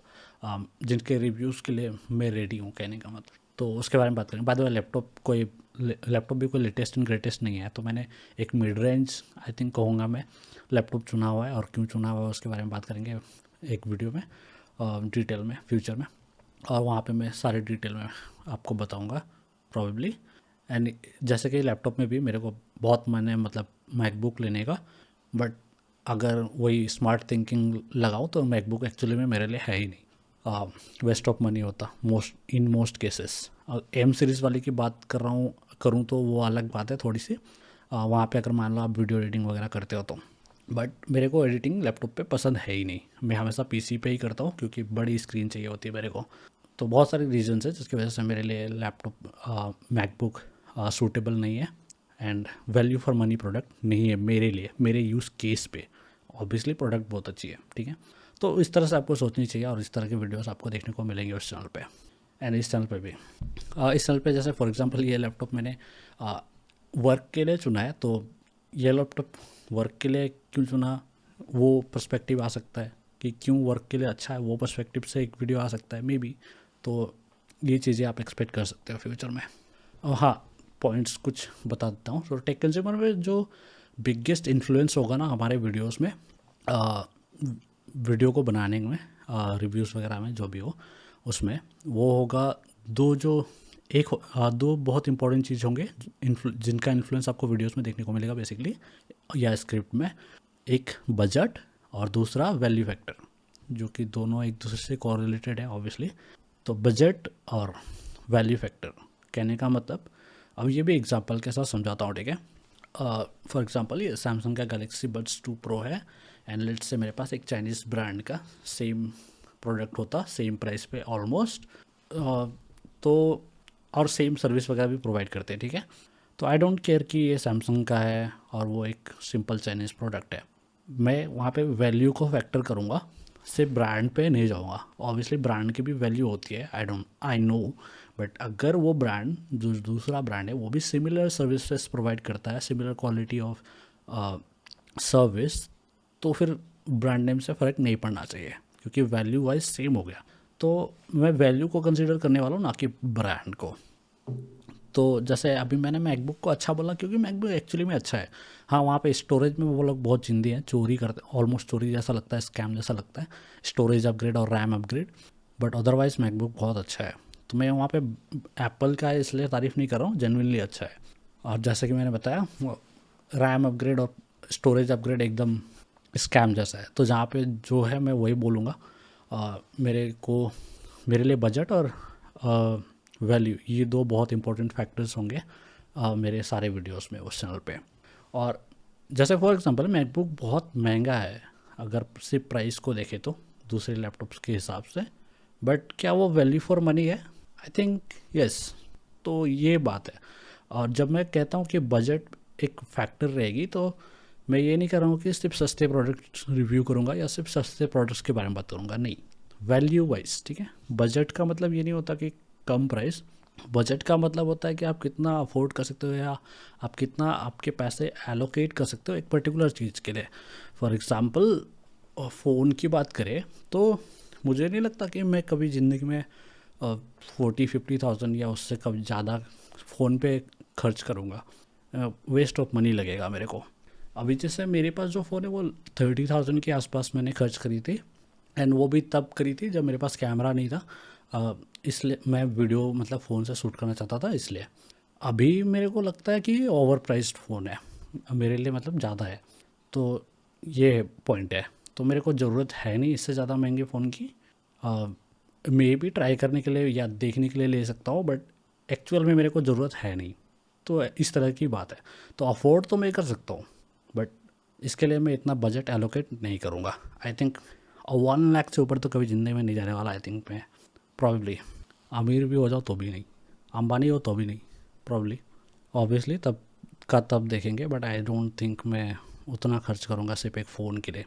जिनके रिव्यूज़ के लिए मैं रेडी हूँ कहने का मतलब। तो उसके बारे में बात करें। बाद में लैपटॉप भी कोई लेटेस्ट एंड ग्रेटेस्ट नहीं है, तो मैंने एक मिड रेंज आई थिंक कहूँगा मैं लैपटॉप चुना हुआ है, और क्यों चुना हुआ है उसके बारे में बात करेंगे एक वीडियो में डिटेल में फ्यूचर में। और वहाँ पे मैं सारे डिटेल में आपको बताऊँगा प्रॉबेबली। एंड जैसे कि लैपटॉप में भी मेरे को बहुत मैंने मतलब मैकबुक लेने का, बट अगर वही स्मार्ट थिंकिंग लगाऊँ तो मैकबुक एक्चुअली में मेरे लिए है ही नहीं, वेस्ट ऑफ मनी होता मोस्ट केसेस। M सीरीज़ वाली की बात कर रहा हूँ करूँ तो वो अलग बात है थोड़ी सी। वहाँ पे अगर मान लो आप वीडियो एडिटिंग वगैरह करते हो तो। बट मेरे को एडिटिंग लैपटॉप पे पसंद है ही नहीं, मैं हमेशा पीसी पे ही करता हूँ क्योंकि बड़ी स्क्रीन चाहिए होती है मेरे को। तो बहुत सारे रीजंस है जिसकी वजह से मेरे लिए लैपटॉप मैकबुक सूटेबल नहीं है and value for money product नहीं है मेरे लिए, मेरे यूज़ केस पे। ऑब्वियसली प्रोडक्ट बहुत अच्छी है, ठीक है। तो इस तरह से आपको सोचनी चाहिए और इस तरह के वीडियोस आपको देखने को मिलेंगे उस चैनल पे एंड इस चैनल पे भी। इस चैनल पे जैसे फॉर एग्जांपल ये लैपटॉप मैंने वर्क के लिए चुना है, तो ये लैपटॉप वर्क के लिए क्यों चुना वो पर्सपेक्टिव आ सकता है कि क्यों वर्क के लिए अच्छा है, वो पर्सपेक्टिव से एक वीडियो आ सकता है मे बी। तो ये चीज़ें आप एक्सपेक्ट कर सकते हो फ्यूचर में। और हाँ, पॉइंट्स कुछ बता देता हूँ। तो टेक कंज्यूमर में जो बिगेस्ट इन्फ्लुएंस होगा ना हमारे वीडियोस में, वीडियो को बनाने में, रिव्यूज़ वगैरह में जो भी हो उसमें, वो होगा दो बहुत इंपॉर्टेंट चीज़ होंगे जिनका इन्फ्लुएंस आपको वीडियोस में देखने को मिलेगा बेसिकली या स्क्रिप्ट में। एक बजट और दूसरा वैल्यू फैक्टर, जो कि दोनों एक दूसरे से कोरिलेटेड है ऑब्वियसली। तो बजट और वैल्यू फैक्टर कहने का मतलब, अब ये भी एग्जांपल के साथ समझाता हूँ, ठीक है। फॉर एग्जांपल ये सैमसंग का गैलेक्सी बड्स 2 प्रो है एंड लेट्स से मेरे पास एक चाइनीज़ ब्रांड का सेम प्रोडक्ट होता सेम प्राइस पे ऑलमोस्ट, तो और सेम सर्विस वगैरह भी प्रोवाइड करते हैं, ठीक है। तो आई डोंट केयर कि ये सैमसंग का है और वो एक सिंपल चाइनीज़ प्रोडक्ट है, मैं वहाँ पे वैल्यू को फैक्टर करूँगा, सिर्फ ब्रांड पे नहीं जाऊँगा। ऑब्वियसली ब्रांड की भी वैल्यू होती है, आई नो, बट अगर वो ब्रांड जो दूसरा ब्रांड है वो भी सिमिलर सर्विसेज प्रोवाइड करता है, सिमिलर क्वालिटी ऑफ सर्विस, तो फिर ब्रांड नेम से फ़र्क नहीं पड़ना चाहिए क्योंकि वैल्यू वाइज सेम हो गया। तो मैं वैल्यू को कंसिडर करने वाला हूँ ना कि ब्रांड को। तो जैसे अभी मैंने मैकबुक को अच्छा बोला क्योंकि मैकबुक एक्चुअली में अच्छा है। हाँ, वहाँ पे स्टोरेज में वो लोग बहुत चिंदी हैं, चोरी करते, ऑलमोस्ट चोरी जैसा लगता है, स्कैम जैसा लगता है, स्टोरेज अपग्रेड और RAM upgrade. But otherwise MacBook बहुत अच्छा है। तो मैं वहाँ पे एप्पल का इसलिए तारीफ़ नहीं कर रहा हूँ, जेन्युइनली अच्छा है। और जैसे कि मैंने बताया, रैम अपग्रेड और स्टोरेज अपग्रेड एकदम स्कैम जैसा है। तो जहाँ पे जो है मैं वही बोलूँगा। मेरे लिए बजट और वैल्यू, ये दो बहुत इंपॉर्टेंट फैक्टर्स होंगे मेरे सारे वीडियोस में उस चैनल पे। और जैसे फॉर एग्जांपल मैकबुक बहुत महंगा है अगर सिर्फ प्राइस को देखें तो दूसरे लैपटॉप्स के हिसाब से, बट क्या वो वैल्यू फॉर मनी है? I think yes. तो ये बात है। और जब मैं कहता हूँ कि बजट एक फैक्टर रहेगी, तो मैं ये नहीं कर रहा हूँ कि सिर्फ सस्ते प्रोडक्ट्स रिव्यू करूँगा या सिर्फ सस्ते प्रोडक्ट्स के बारे में बात करूँगा, नहीं, वैल्यू वाइज, ठीक है। बजट का मतलब ये नहीं होता कि कम प्राइस, बजट का मतलब होता है कि आप कितना अफोर्ड कर सकते हो या आप कितना आपके पैसे एलोकेट कर सकते हो एक पर्टिकुलर चीज़ के लिए। फॉर एग्ज़ाम्पल फ़ोन की बात करें तो मुझे नहीं लगता कि मैं कभी ज़िंदगी में 40-50,000 या उससे कभी ज़्यादा फ़ोन पे खर्च करूँगा, वेस्ट ऑफ मनी लगेगा मेरे को। अभी जैसे मेरे पास जो फ़ोन है वो 30,000 के आसपास मैंने खर्च करी थी एंड वो भी तब करी थी जब मेरे पास कैमरा नहीं था, इसलिए मैं वीडियो मतलब फ़ोन से शूट करना चाहता था इसलिए। अभी मेरे को लगता है कि ओवर प्राइस्ड फ़ोन है मेरे लिए, मतलब ज़्यादा है। तो ये पॉइंट है। तो मेरे को ज़रूरत है नहीं इससे ज़्यादा महंगे फ़ोन की। मे भी ट्राई करने के लिए या देखने के लिए ले सकता हूँ, बट एक्चुअल में मेरे को ज़रूरत है नहीं। तो इस तरह की बात है। तो अफोर्ड तो मैं कर सकता हूँ, बट इसके लिए मैं इतना बजट एलोकेट नहीं करूँगा। आई थिंक 1 लाख से ऊपर तो कभी ज़िंदगी में नहीं जाने वाला। आई थिंक मैं प्रॉब्ली अमीर भी हो जाओ तो भी नहीं, अंबानी हो तो भी नहीं, प्रॉब्ली। ऑब्वियसली तब का तब देखेंगे, बट आई डोंट थिंक मैं उतना खर्च करूँगा सिर्फ एक फ़ोन के लिए।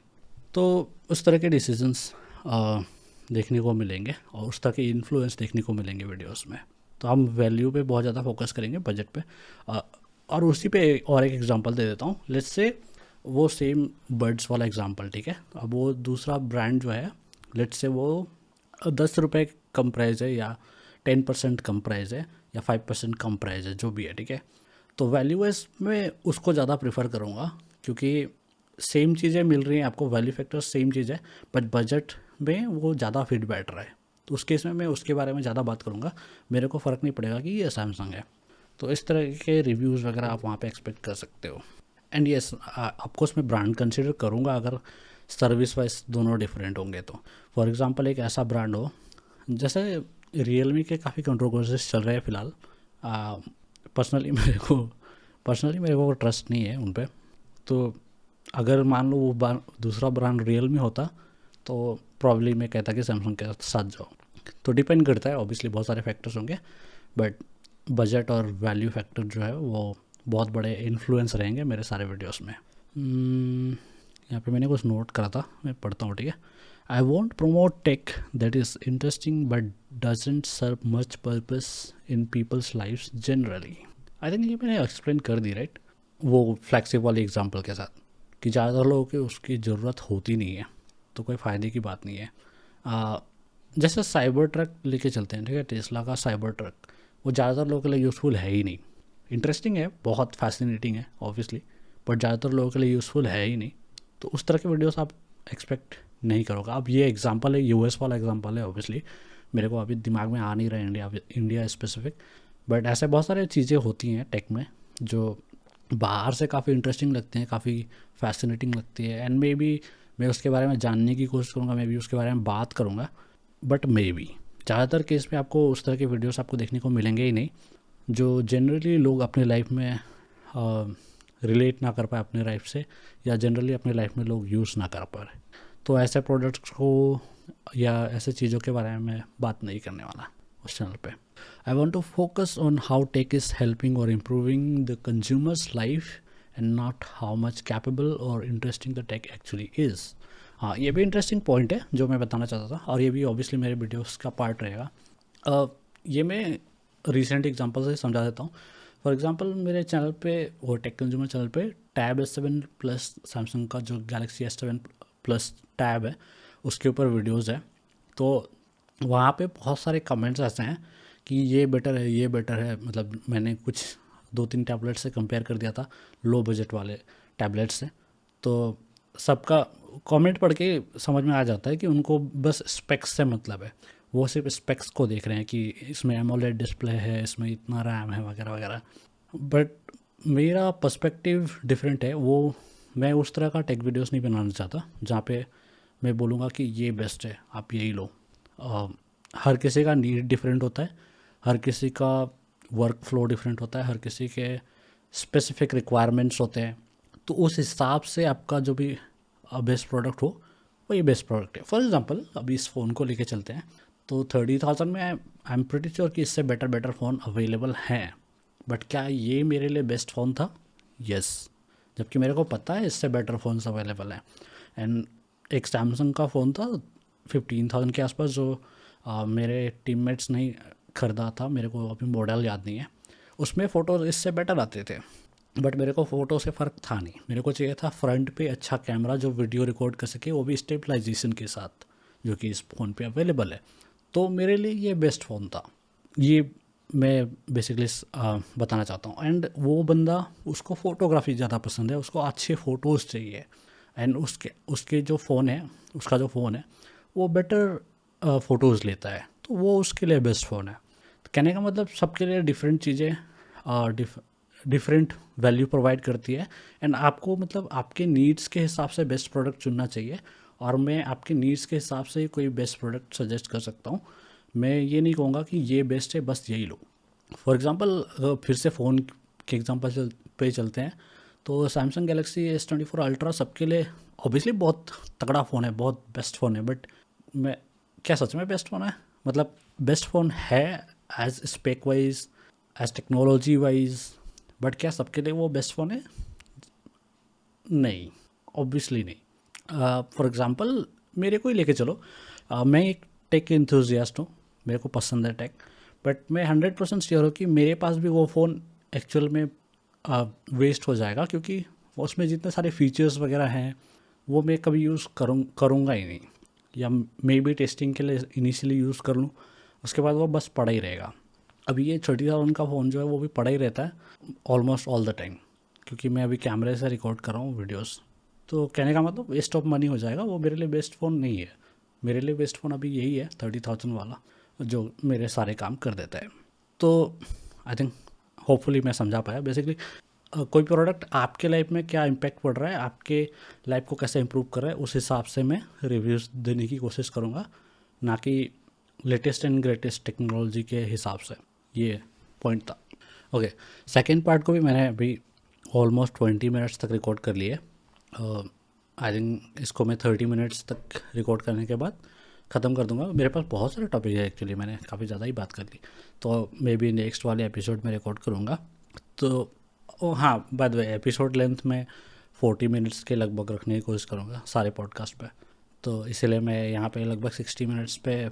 तो उस तरह के डिसीजंस देखने को मिलेंगे और उस तरह के इन्फ्लुएंस देखने को मिलेंगे वीडियोस में। तो हम वैल्यू पे बहुत ज़्यादा फोकस करेंगे, बजट पे। और उसी पे और एक एग्जांपल दे देता हूँ। लेट्स से वो सेम बर्ड्स वाला एग्जांपल, ठीक है। अब वो दूसरा ब्रांड जो है, लेट्स से वो 10 रुपये कम प्राइस है या 10% कम प्राइस है या 5% कम प्राइस है, जो भी है, ठीक है। तो वैल्यू वाइज में उसको ज़्यादा प्रेफर करूँगा क्योंकि सेम चीज़ें मिल रही हैं आपको, वैल्यू फैक्टर सेम चीज़ है, बट बजट में वो ज़्यादा फिट बैठ रहा है। तो उस केस में मैं उसके बारे में ज़्यादा बात करूँगा, मेरे को फ़र्क नहीं पड़ेगा कि ये सैमसंग है। तो इस तरह के रिव्यूज़ वगैरह आप वहाँ पे एक्सपेक्ट कर सकते हो। एंड येस, ऑफकोर्स मैं ब्रांड कंसिडर करूँगा अगर सर्विस वाइज दोनों डिफरेंट होंगे तो। फॉर एग्ज़ाम्पल एक ऐसा ब्रांड हो, जैसे रियलमी के काफ़ी कंट्रोवर्सीज चल रहे हैं फ़िलहाल। पर्सनली मेरे को पर्सनली मेरे को ट्रस्ट नहीं है उन पर। तो अगर मान लो वो दूसरा ब्रांड रियल मी होता तो प्रॉब्ली मैं कहता कि सैमसंग के साथ जाओ। तो डिपेंड करता है, ऑब्वियसली बहुत सारे फैक्टर्स होंगे, बट बजट और वैल्यू फैक्टर जो है वो बहुत बड़े इन्फ्लुएंस रहेंगे मेरे सारे वीडियोस में। यहाँ पे मैंने कुछ नोट करा था, मैं पढ़ता हूँ, ठीक है। I want promote tech that is interesting but doesn't serve much purpose in people's lifes generally. I think ये मैंने एक्सप्लेन कर दी, राइट, वो फ्लैगशिप वाली एग्जांपल के साथ, कि ज़्यादातर लोगों की उसकी ज़रूरत होती नहीं है, तो कोई फ़ायदे की बात नहीं है। जैसे साइबर ट्रक लेके चलते हैं, ठीक है, टेस्ला का साइबर ट्रक, वो ज़्यादातर लोगों के लिए यूज़फुल है ही नहीं। इंटरेस्टिंग है, बहुत फैसिनेटिंग है ऑब्वियसली, बट ज़्यादातर लोगों के लिए यूज़फुल है ही नहीं। तो उस तरह के वीडियोस आप एक्सपेक्ट नहीं करोगे। अब ये एग्जांपल है, यूएस वाला एग्जांपल है, ऑब्वियसली मेरे को अभी दिमाग में आ नहीं रहा इंडिया स्पेसिफिक, बट ऐसे बहुत सारी चीज़ें होती हैं टेक में जो बाहर से काफ़ी इंटरेस्टिंग लगते हैं, काफ़ी फैसिनेटिंग लगती है, एंड मे बी मैं उसके बारे में जानने की कोशिश करूँगा, मे बी उसके बारे में बात करूँगा, बट मे बी ज़्यादातर केस में आपको उस तरह के वीडियोस आपको देखने को मिलेंगे ही नहीं जो जनरली लोग अपने लाइफ में रिलेट ना कर पाए अपने लाइफ से, या जनरली अपने लाइफ में लोग यूज़ ना कर पाए। तो ऐसे प्रोडक्ट्स को या ऐसे चीज़ों के बारे में मैं बात नहीं करने वाला उस चैनल पे। I want to focus on how tech is helping or improving the consumer's life and not how much capable or interesting the tech actually is. हाँ, ये भी इंटरेस्टिंग पॉइंट है जो मैं बताना चाहता था, और ये भी ऑब्वियसली मेरे वीडियोस का पार्ट रहेगा। ये मैं रिसेंट एग्जांपल से समझा देता हूँ। फॉर एग्जांपल मेरे चैनल पे, वो टेक कंज्यूमर चैनल पे, टैब S7 प्लस, सैमसंग का जो गैलेक्सी S7 प्लस टैब है उसके ऊपर वीडियोज़ है। तो वहाँ पे बहुत सारे कमेंट्स ऐसे हैं कि ये बेटर है, ये बेटर है। मतलब मैंने कुछ 2-3 टैबलेट से कंपेयर कर दिया था, लो बजट वाले टैबलेट से, तो सबका कमेंट पढ़ के समझ में आ जाता है कि उनको बस स्पेक्स से मतलब है। वो सिर्फ स्पेक्स को देख रहे हैं कि इसमें एमोलेड डिस्प्ले है, इसमें इतना रैम है वगैरह वगैरह। बट मेरा पर्सपेक्टिव डिफरेंट है। वो मैं उस तरह का टेक वीडियोस नहीं बनाना चाहता जहाँ पे मैं बोलूँगा कि ये बेस्ट है, आप यही लो। हर किसी का नीड डिफरेंट होता है, हर किसी का वर्क फ्लो डिफरेंट होता है, हर किसी के स्पेसिफिक रिक्वायरमेंट्स होते हैं। तो उस हिसाब से आपका जो भी बेस्ट प्रोडक्ट हो वही बेस्ट प्रोडक्ट है। फॉर एग्जांपल अभी इस फ़ोन को लेके चलते हैं, तो 30,000 में आई एम प्रीटी श्योर कि इससे बेटर फ़ोन अवेलेबल हैं, बट क्या ये मेरे लिए बेस्ट फ़ोन था? यस, जबकि मेरे को पता है इससे बेटर फ़ोन्स अवेलेबल हैं। एंड एक सैमसंग का फ़ोन था 15,000 के आसपास जो मेरे टीममेट्स ने ख़रीदा था, मेरे को अभी मॉडल याद नहीं है, उसमें फ़ोटो इससे बेटर आते थे, बट मेरे को फ़ोटो से फ़र्क था नहीं। मेरे को चाहिए था फ्रंट पे अच्छा कैमरा जो वीडियो रिकॉर्ड कर सके, वो भी स्टेबलाइजेशन के साथ, जो कि इस फ़ोन पे अवेलेबल है। तो मेरे लिए ये बेस्ट फ़ोन था, ये मैं बेसिकली बताना चाहता हूँ। एंड वो बंदा, उसको फ़ोटोग्राफी ज़्यादा पसंद है, उसको अच्छे फ़ोटोज़ चाहिए, एंड उसके जो फ़ोन है, उसका जो फ़ोन है वो बेटर फ़ोटोज़ लेता है, तो वो उसके लिए बेस्ट फ़ोन है। तो कहने का मतलब सबके लिए डिफरेंट चीज़ें डिफरेंट वैल्यू प्रोवाइड करती है, एंड आपको मतलब आपके नीड्स के हिसाब से बेस्ट प्रोडक्ट चुनना चाहिए। और मैं आपके नीड्स के हिसाब से कोई बेस्ट प्रोडक्ट सजेस्ट कर सकता हूँ। मैं ये नहीं कहूँगा कि ये बेस्ट है बस यही लो। फॉर एग्ज़ाम्पल फिर से फ़ोन के एग्जांपल पे चलते हैं, तो सैमसंग गैलेक्सी S24 अल्ट्रा सबके लिए ऑब्वियसली बहुत तगड़ा फ़ोन है, बहुत बेस्ट फ़ोन है, बट मैं क्या सच में बेस्ट फ़ोन है? मतलब बेस्ट फ़ोन है as spec wise, as technology wise, but क्या सबके लिए वो बेस्ट फ़ोन है? नहीं, ऑब्वियसली नहीं। फॉर एग्ज़ाम्पल मेरे को ही लेके चलो, मैं एक टेक इंथुजियास्ट हूँ, मेरे को पसंद है टेक, बट मैं 100% श्योर हूँ कि मेरे पास भी वो फ़ोन एक्चुअल में वेस्ट हो जाएगा, क्योंकि उसमें जितने सारे फीचर्स वगैरह हैं वो मैं कभी यूज़ करूँगा ही नहीं, या मे बी टेस्टिंग के लिए इनिशियली यूज़ कर लूँ, उसके बाद वो बस पड़ा ही रहेगा। अभी ये 30,000 का फ़ोन जो है वो भी पड़ा ही रहता है ऑलमोस्ट ऑल द टाइम, क्योंकि मैं अभी कैमरे से रिकॉर्ड कर रहा हूँ वीडियोस। तो कहने का मतलब वेस्ट ऑफ मनी हो जाएगा, वो मेरे लिए बेस्ट फ़ोन नहीं है। मेरे लिए बेस्ट फ़ोन अभी यही है 30,000 वाला, जो मेरे सारे काम कर देता है। तो आई थिंक होपफुली मैं समझा पाया। बेसिकली कोई प्रोडक्ट आपके लाइफ में क्या इम्पैक्ट पड़ रहा है, आपके लाइफ को कैसे इम्प्रूव कर रहा है, उस हिसाब से मैं रिव्यूज़ देने की कोशिश करूँगा, ना कि लेटेस्ट एंड ग्रेटेस्ट टेक्नोलॉजी के हिसाब से। ये पॉइंट था। ओके, सेकेंड पार्ट को भी मैंने अभी ऑलमोस्ट 20 मिनट्स तक रिकॉर्ड कर लिए। आई थिंक इसको मैं 30 मिनट्स तक रिकॉर्ड करने के बाद ख़त्म कर दूंगा। मेरे पास बहुत सारे टॉपिक है एक्चुअली, मैंने काफ़ी ज़्यादा ही बात कर ली, तो मे बी नेक्स्ट वाले एपिसोड में रिकॉर्ड करूँगा। तो हाँ, by the way episode length में 40 मिनट्स के लगभग रखने की कोशिश करूँगा सारे पॉडकास्ट पे। तो इसीलिए मैं यहाँ पे लगभग 60 मिनट्स पे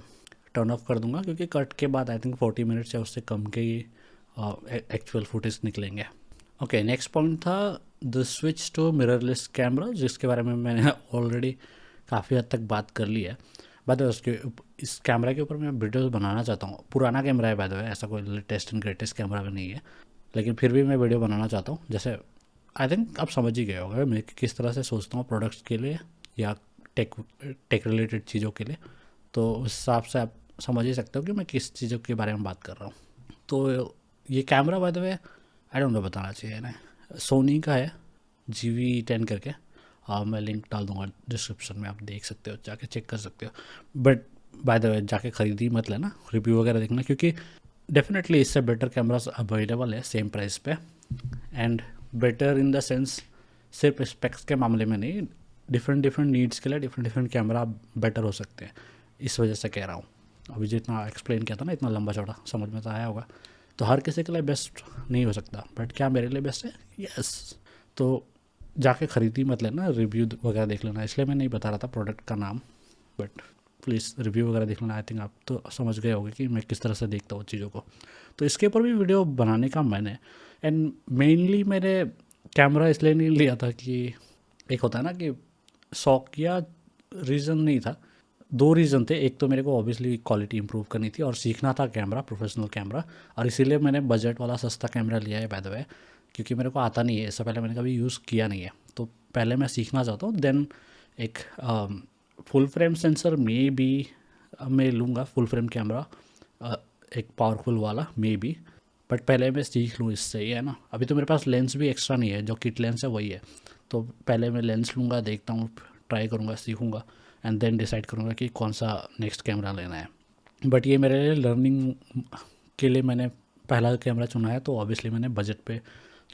टर्न ऑफ कर दूंगा, क्योंकि कट के बाद आई थिंक 40 मिनट्स या उससे कम के ही एक्चुअल फुटेज निकलेंगे। ओके, नेक्स्ट पॉइंट था the switch to mirrorless camera, जिसके बारे में मैंने ऑलरेडी काफ़ी हद तक बात कर ली है। बाय द वे इस कैमरा के ऊपर मैं वीडियोस बनाना चाहता हूँ। पुराना कैमरा है बाय द वे, ऐसा कोई लेटेस्ट एंड ग्रेटेस्ट कैमरा भी नहीं है, लेकिन फिर भी मैं वीडियो बनाना चाहता हूँ। जैसे आई थिंक आप समझ ही गए होंगे मैं किस तरह से सोचता हूँ प्रोडक्ट्स के लिए या टेक टेक रिलेटेड चीज़ों के लिए। तो उस हिसाब से आप समझ ही सकते हो कि मैं किस चीज़ों के बारे में बात कर रहा हूँ। तो ये camera by the way I don't no बताना चाहिए ना, सोनी का है GV10 करके। मैं लिंक डाल दूंगा डिस्क्रिप्शन में, आप देख सकते हो, जाके चेक कर सकते हो। बट बाय द वे जाके ख़रीदी मत लेना, रिव्यू वगैरह देखना, क्योंकि डेफिनेटली इससे बेटर कैमरास अवेलेबल है सेम प्राइस पे। And better in the sense सिर्फ स्पेक्स के मामले में नहीं, डिफरेंट डिफरेंट नीड्स के लिए डिफरेंट डिफरेंट कैमरा बेटर हो सकते हैं। इस वजह से कह रहा हूँ। अभी जितना एक्सप्लेन किया था ना, इतना लंबा चौड़ा, समझ में तो आया होगा। तो हर किसी के लिए बेस्ट नहीं हो सकता, बट क्या मेरे लिए बेस्ट है? यस। तो जाके ख़रीदी मत लेना, रिव्यू वगैरह देख लेना। इसलिए मैं नहीं बता रहा था प्रोडक्ट का नाम, बट प्लीज़ रिव्यू वगैरह देख लेना। आई थिंक आप तो समझ गए होंगे कि मैं किस तरह से देखता हूँ चीज़ों को। तो इसके ऊपर भी वीडियो बनाने का मैंने, एंड मेनली मैंने कैमरा इसलिए नहीं लिया था कि एक होता है ना कि शौक या रीज़न नहीं था, दो रीज़न थे। एक तो मेरे को ऑब्वियसली क्वालिटी इंप्रूव करनी थी और सीखना था कैमरा, प्रोफेशनल कैमरा, और इसीलिए मैंने बजट वाला सस्ता कैमरा लिया है बाय द वे, क्योंकि मेरे को आता नहीं है, इससे पहले मैंने कभी यूज़ किया नहीं है। तो पहले मैं सीखना चाहता हूँ, देन एक फुल फ्रेम सेंसर में भी मैं लूँगा, फुल फ्रेम कैमरा एक पावरफुल वाला मे बी, बट पहले मैं सीख लूँ इससे, ही है ना। अभी तो मेरे पास लेंस भी एक्स्ट्रा नहीं है, जो किट लेंस है वही है। तो पहले मैं लेंस लूँगा, देखता हूँ, ट्राई करूँगा, सीखूँगा, एंड देन डिसाइड करूँगा कि कौन सा नेक्स्ट कैमरा लेना है। बट ये मेरे लिए लर्निंग के लिए मैंने पहला कैमरा चुना है, तो ऑब्वियसली मैंने बजट पे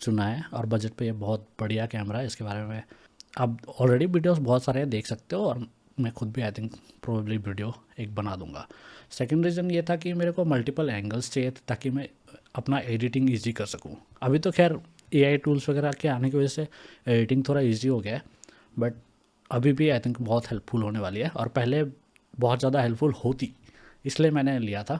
चुना है, और बजट पे ये बहुत बढ़िया कैमरा है। इसके बारे में आप ऑलरेडी वीडियोस बहुत सारे देख सकते हो, और मैं खुद भी आई थिंक प्रोबेबली वीडियो एक बना दूंगा। सेकंड रीज़न ये था कि मेरे को मल्टीपल एंगल्स चाहिए थे, ताकि मैं अपना एडिटिंग ईजी कर सकूँ। अभी तो खैर AI टूल्स वगैरह के आने की वजह से एडिटिंग थोड़ा ईजी हो गया है, बट अभी भी आई थिंक बहुत हेल्पफुल होने वाली है, और पहले बहुत ज़्यादा हेल्पफुल होती, इसलिए मैंने लिया था।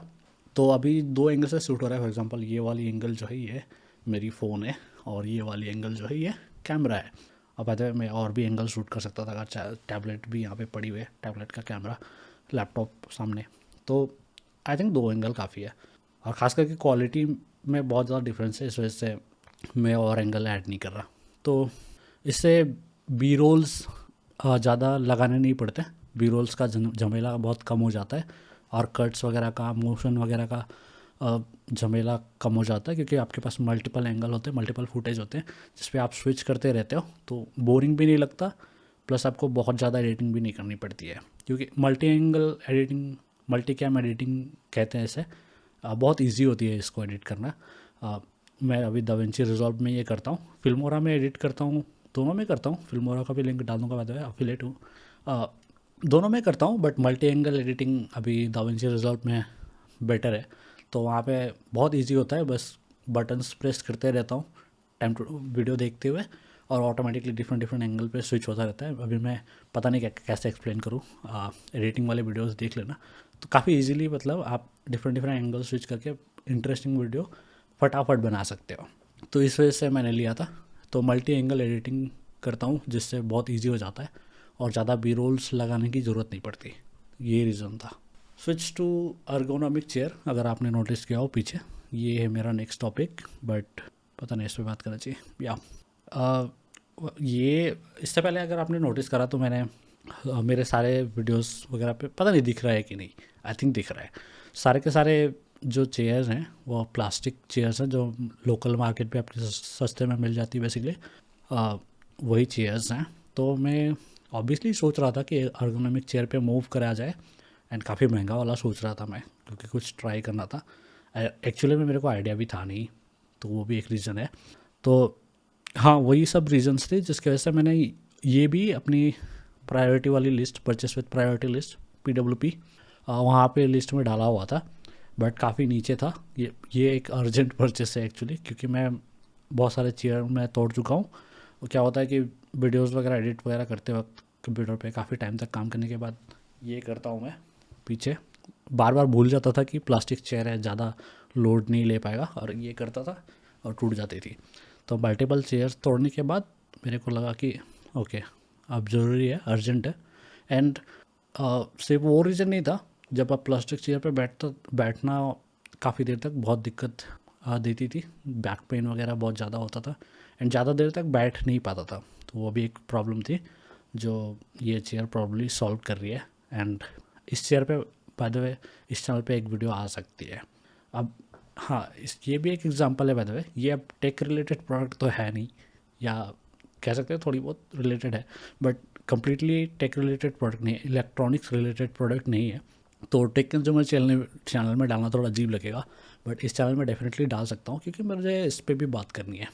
तो अभी दो एंगल से शूट हो रहा है। फॉर एग्जांपल ये वाली एंगल जो है ये मेरी फ़ोन है, और ये वाली एंगल जो है ये कैमरा है। अब कहते मैं और भी एंगल शूट कर सकता था अगर टैबलेट भी यहाँ पे पड़ी हुई है, टैबलेट का कैमरा, लैपटॉप सामने। तो आई थिंक दो एंगल काफ़ी है, और ख़ास करके क्वालिटी में बहुत ज़्यादा डिफरेंस है, इस वजह से मैं और एंगल ऐड नहीं कर रहा। तो इससे बी रोल्स ज़्यादा लगाने नहीं पड़ते, बी रोल्स का झमेला बहुत कम हो जाता है, और कट्स वगैरह का, मोशन वगैरह का झमेला कम हो जाता है, क्योंकि आपके पास मल्टीपल एंगल होते हैं, मल्टीपल फुटेज होते हैं, जिस पे आप स्विच करते रहते हो, तो बोरिंग भी नहीं लगता, प्लस आपको बहुत ज़्यादा एडिटिंग भी नहीं करनी पड़ती है, क्योंकि multi angle editing, multi cam editing कहते हैं इसे, बहुत ईजी होती है इसको एडिट करना। मैं अभी दाविंची रिजॉल्व में ये करता हूँ, फिल्मोरा में एडिट करता हूँ, दोनों में करता हूँ। फिल्मोरा का भी लिंक डाल दूँगा, बाद में अफिलेट हूँ, दोनों में करता हूँ, बट मल्टी एंगल एडिटिंग अभी दाविंची रिजॉल्व में बेटर है। तो वहाँ पे बहुत इजी होता है, बस बटन्स प्रेस करते रहता हूँ टाइम टू वीडियो देखते हुए, और ऑटोमेटिकली डिफरेंट डिफरेंट एंगल पे स्विच होता रहता है। अभी मैं पता नहीं कैसे एक्सप्लेन करूँ, एडिटिंग वाले वीडियोस देख लेना, तो काफ़ी इजीली मतलब आप डिफरेंट डिफरेंट एंगल स्विच करके इंटरेस्टिंग वीडियो फटाफट बना सकते हो। तो इस वजह से मैंने लिया था। तो मल्टी एंगल एडिटिंग करता हूँ, जिससे बहुत ईजी हो जाता है, और ज़्यादा बी रोल्स लगाने की ज़रूरत नहीं पड़ती। ये रीज़न था। स्विच टू अर्गोनॉमिक चेयर, अगर आपने नोटिस किया हो पीछे, ये है मेरा नेक्स्ट टॉपिक, बट पता नहीं इस पर बात करना चाहिए या ये इससे पहले अगर आपने नोटिस करा तो मैंने मेरे सारे वीडियोस वगैरह पे पता नहीं दिख रहा है कि नहीं, आई थिंक दिख रहा है। सारे के सारे जो चेयर्स हैं वो प्लास्टिक चेयर्स हैं, जो लोकल मार्केट पे आपके सस्ते में मिल जाती है बेसिकली, वही चेयर्स हैं। तो मैं ऑब्वियसली सोच रहा था कि अर्गोनॉमिक चेयर पे मूव करा जाए, एंड काफ़ी महंगा वाला सोच रहा था मैं, क्योंकि कुछ ट्राई करना था। एक्चुअली में मेरे को आइडिया भी था नहीं, तो वो भी एक रीज़न है। तो हाँ, वही सब रीजंस थे जिसकी वजह से मैंने ये भी अपनी प्रायोरिटी वाली list, purchase with priority list PWP, वहाँ पे लिस्ट में डाला हुआ था, बट काफ़ी नीचे था। ये एक अर्जेंट परचेस है एक्चुअली, क्योंकि मैं बहुत सारे चेयर मैं तोड़ चुका हूँ। वो क्या होता है कि वीडियोस वगैरह एडिट वगैरह करते वक्त कंप्यूटर पे काफ़ी टाइम तक काम करने के बाद ये करता हूँ मैं पीछे, बार बार भूल जाता था कि प्लास्टिक चेयर है, ज़्यादा लोड नहीं ले पाएगा, और ये करता था और टूट जाती थी। तो मल्टीपल चेयर्स तोड़ने के बाद मेरे को लगा कि ओके, अब ज़रूरी है, अर्जेंट है। एंड सिर्फ वो रीज़न नहीं था, जब आप प्लास्टिक चेयर पे बैठना काफ़ी देर तक बहुत दिक्कत देती थी, बैक पेन वगैरह बहुत ज़्यादा होता था, एंड ज़्यादा देर तक बैठ नहीं पाता था। तो वो भी एक प्रॉब्लम थी जो ये चेयर प्रॉब्ली सॉल्व कर रही है। एंड इस चेयर पे बाय द वे इस चैनल पे एक वीडियो आ सकती है। अब हाँ, ये भी एक एग्जांपल है बाय द वे, ये अब टेक रिलेटेड प्रोडक्ट तो है नहीं, या कह सकते हैं थोड़ी बहुत रिलेटेड है, but completely tech related product नहीं है, इलेक्ट्रॉनिक्स रिलेटेड प्रोडक्ट नहीं है। तो टेक कंज्यूमर चैनल में डालना थोड़ा अजीब लगेगा, बट इस चैनल में डेफिनेटली डाल सकता हूँ क्योंकि मुझे इस पर भी बात करनी है।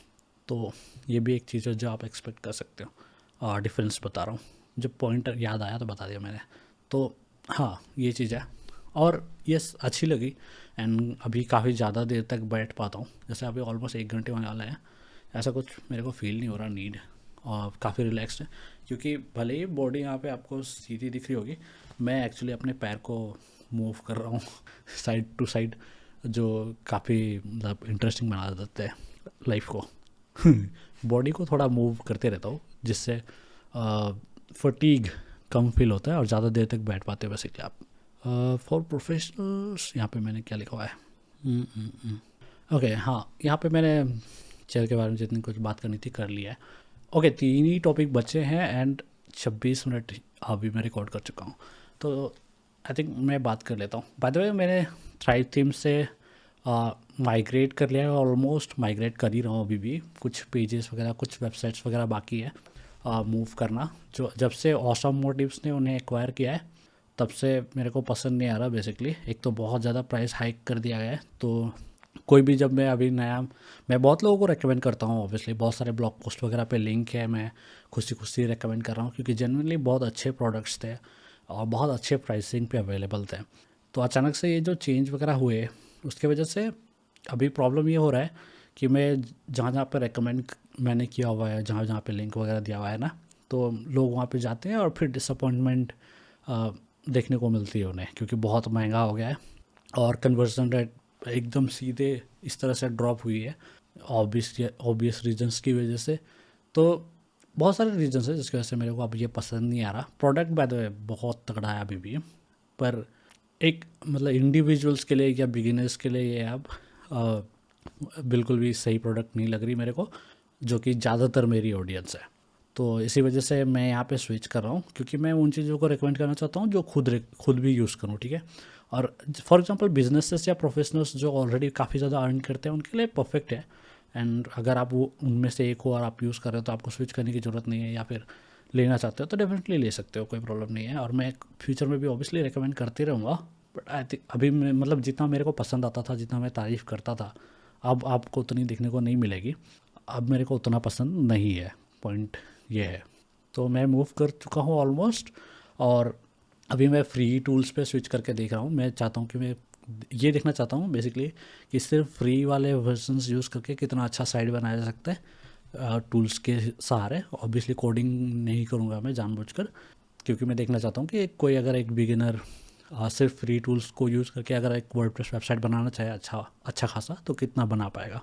तो ये भी एक चीज़ है जो आप एक्सपेक्ट कर सकते हो। डिफरेंस बता रहा हूँ, जब पॉइंट याद आया तो बता दिया मैंने। तो हाँ, ये चीज़ है, और ये अच्छी लगी। एंड अभी काफ़ी ज़्यादा देर तक बैठ पाता हूँ, जैसे अभी ऑलमोस्ट 1 घंटे होने वाला है, ऐसा कुछ मेरे को फील नहीं हो रहा नीड, और काफ़ी रिलैक्स्ड है। क्योंकि भले ही बॉडी यहाँ पे आपको सीधी दिख रही होगी, मैं एक्चुअली अपने पैर को मूव कर रहा हूँ साइड टू साइड, जो काफ़ी मतलब इंटरेस्टिंग बना देता है लाइफ को बॉडी को थोड़ा मूव करते रहता हूँ, जिससे फटीग कम फील होता है और ज़्यादा देर तक बैठ पाते हो बेसिकली आप। फॉर प्रोफेशनल्स, यहाँ पे मैंने क्या लिखा हुआ है? ओके, हाँ, यहाँ पे मैंने चेयर के बारे में जितनी कुछ बात करनी थी कर लिया है। ओके, 3 ही टॉपिक बचे हैं, एंड 26 मिनट अभी मैं रिकॉर्ड कर चुका हूँ, तो आई थिंक मैं बात कर लेता हूँ। बाय द वे, मैंने थ्राइव थीम से माइग्रेट कर लिया है, ऑलमोस्ट माइग्रेट कर ही रहा हूँ। अभी भी कुछ पेजेस वगैरह, कुछ वेबसाइट्स वगैरह बाकी है मूव करना। जो जब से ऑसम मोटिव्स ने उन्हें एक्वायर किया है, तब से मेरे को पसंद नहीं आ रहा बेसिकली। एक तो बहुत ज़्यादा प्राइस हाइक कर दिया गया है, तो कोई भी जब मैं अभी नया, मैं बहुत लोगों को रेकमेंड करता हूँ, ऑब्वियसली बहुत सारे ब्लॉग पोस्ट वगैरह पे लिंक है, मैं खुशी खुशी रेकमेंड कर रहा हूँ क्योंकि जेनुइनली बहुत अच्छे प्रोडक्ट्स थे और बहुत अच्छे प्राइसिंग पे अवेलेबल थे। तो अचानक से ये जो चेंज वगैरह हुए, उसके वजह से अभी प्रॉब्लम ये हो रहा है कि मैं जहाँ जहाँ पे रेकमेंड मैंने किया हुआ है, जहाँ जहाँ पे लिंक वगैरह दिया हुआ है ना, तो लोग वहाँ पे जाते हैं और फिर डिसअपॉइंटमेंट देखने को मिलती है उन्हें, क्योंकि बहुत महंगा हो गया है और कन्वर्जन रेट एकदम सीधे इस तरह से ड्रॉप हुई है, ऑब्वियस रीजंस की वजह से। तो बहुत सारे रीजंस है जिसकी वजह से मेरे को अब ये पसंद नहीं आ रहा। प्रोडक्ट बाय द वे बहुत तगड़ा है अभी भी, पर एक मतलब इंडिविजुअल्स के लिए या बिगिनर्स के लिए ये अब बिल्कुल भी सही प्रोडक्ट नहीं लग रही मेरे को, जो कि ज़्यादातर मेरी ऑडियंस है। तो इसी वजह से मैं यहाँ पे स्विच कर रहा हूँ, क्योंकि मैं उन चीज़ों को रिकमेंड करना चाहता हूँ जो खुद भी यूज़ करूँ, ठीक है। और फॉर एग्जांपल बिजनेसेस या प्रोफेशनल्स जो ऑलरेडी काफ़ी ज़्यादा अर्न करते हैं उनके लिए परफेक्ट है। एंड अगर आप वो उनमें से एक हो और आप यूज़ कर रहे हो तो आपको स्विच करने की ज़रूरत नहीं है, या फिर लेना चाहते हो तो डेफिनेटली ले सकते हो, कोई प्रॉब्लम नहीं है। और मैं फ्यूचर में भी ऑब्वियसली रिकमेंड करते रहूँगा, बट आई थिंक अभी मैं मतलब जितना मेरे को पसंद आता था, जितना मैं तारीफ़ करता था, अब आपको उतनी देखने को नहीं मिलेगी। अब मेरे को उतना पसंद नहीं है, पॉइंट ये है। तो मैं मूव कर चुका हूँ ऑलमोस्ट, और अभी मैं फ्री टूल्स पे स्विच करके देख रहा हूँ। मैं चाहता हूँ कि मैं ये देखना चाहता हूँ बेसिकली कि सिर्फ फ्री वाले वर्जन्स यूज़ करके कितना अच्छा साइट बनाया जा सकता है टूल्स के सहारे। ऑब्वियसली कोडिंग नहीं करूँगा मैं जानबूझकर, क्योंकि मैं देखना चाहता हूँ कि कोई अगर एक बिगिनर सिर्फ फ्री टूल्स को यूज़ करके अगर एक वर्डप्रेस वेबसाइट बनाना चाहे अच्छा खासा, तो कितना बना पाएगा।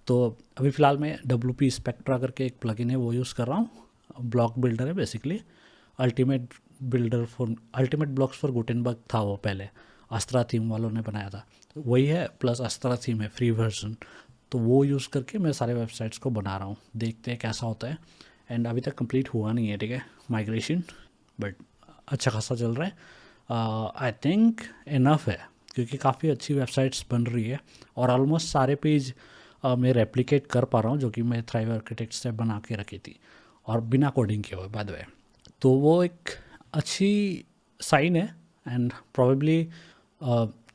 तो अभी फ़िलहाल मैं WP स्पेक्ट्रा करके एक प्लगइन है वो यूज़ कर रहा हूँ। ब्लॉक बिल्डर है basically, ultimate blocks for Gutenberg था वो पहले, अस्त्रा थीम वालों ने बनाया था, तो वही है, प्लस अस्त्रा थीम है फ्री वर्जन। तो वो यूज़ करके मैं सारे वेबसाइट्स को बना रहा हूँ, देखते हैं कैसा होता है। एंड अभी तक कंप्लीट हुआ नहीं है, ठीक है, माइग्रेशन, बट अच्छा खासा चल रहा है। आई थिंक इनफ है, क्योंकि काफ़ी अच्छी वेबसाइट्स बन रही है और ऑलमोस्ट सारे पेज मैं रेप्लिकेट कर पा रहा हूँ, जो कि मैं थ्राइव आर्किटेक्ट से बना के रखी थी और बिना कोडिंग किए हुए बाय द वे। तो वो एक अच्छी साइन है, एंड प्रॉबेबली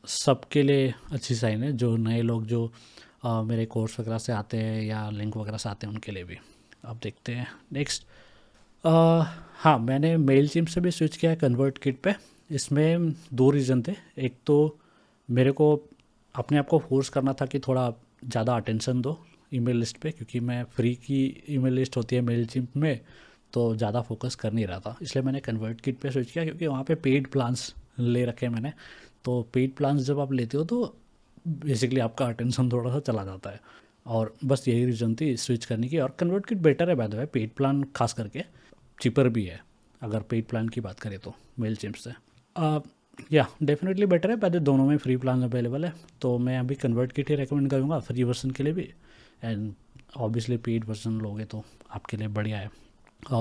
सबके लिए अच्छी साइन है, जो नए लोग जो मेरे कोर्स वगैरह से आते हैं या लिंक वगैरह से आते हैं उनके लिए भी। अब देखते हैं नेक्स्ट। हाँ, मैंने मेल चिम्प से भी स्विच किया है कन्वर्ट किट पे। इसमें दो रीज़न थे। एक तो मेरे को अपने आप को फोर्स करना था कि थोड़ा ज़्यादा अटेंशन दो ईमेल लिस्ट पे, क्योंकि मैं फ्री की ईमेल लिस्ट होती है मेल चिम्प में तो ज़्यादा फोकस कर नहीं रहा था। इसलिए मैंने कन्वर्ट किट पे स्विच किया, क्योंकि वहाँ पे पेड प्लान्स ले रखे हैं मैंने। तो पेड प्लान्स जब आप लेते हो तो बेसिकली आपका अटेंशन थोड़ा सा चला जाता है, और बस यही रीज़न थी स्विच करने की। और कन्वर्ट किट बेटर है by the way, paid plan खास करके चीपर भी है अगर पेड प्लान की बात करें तो मेल चिम्प से। या डेफिनेटली बेटर है, पहले दोनों में फ्री प्लान अवेलेबल है, तो मैं अभी कन्वर्ट किट ही रेकमेंड करूँगा फ्री वर्जन के लिए भी। एंड ऑब्वियसली पेड वर्जन लोगे तो आपके लिए बढ़िया है।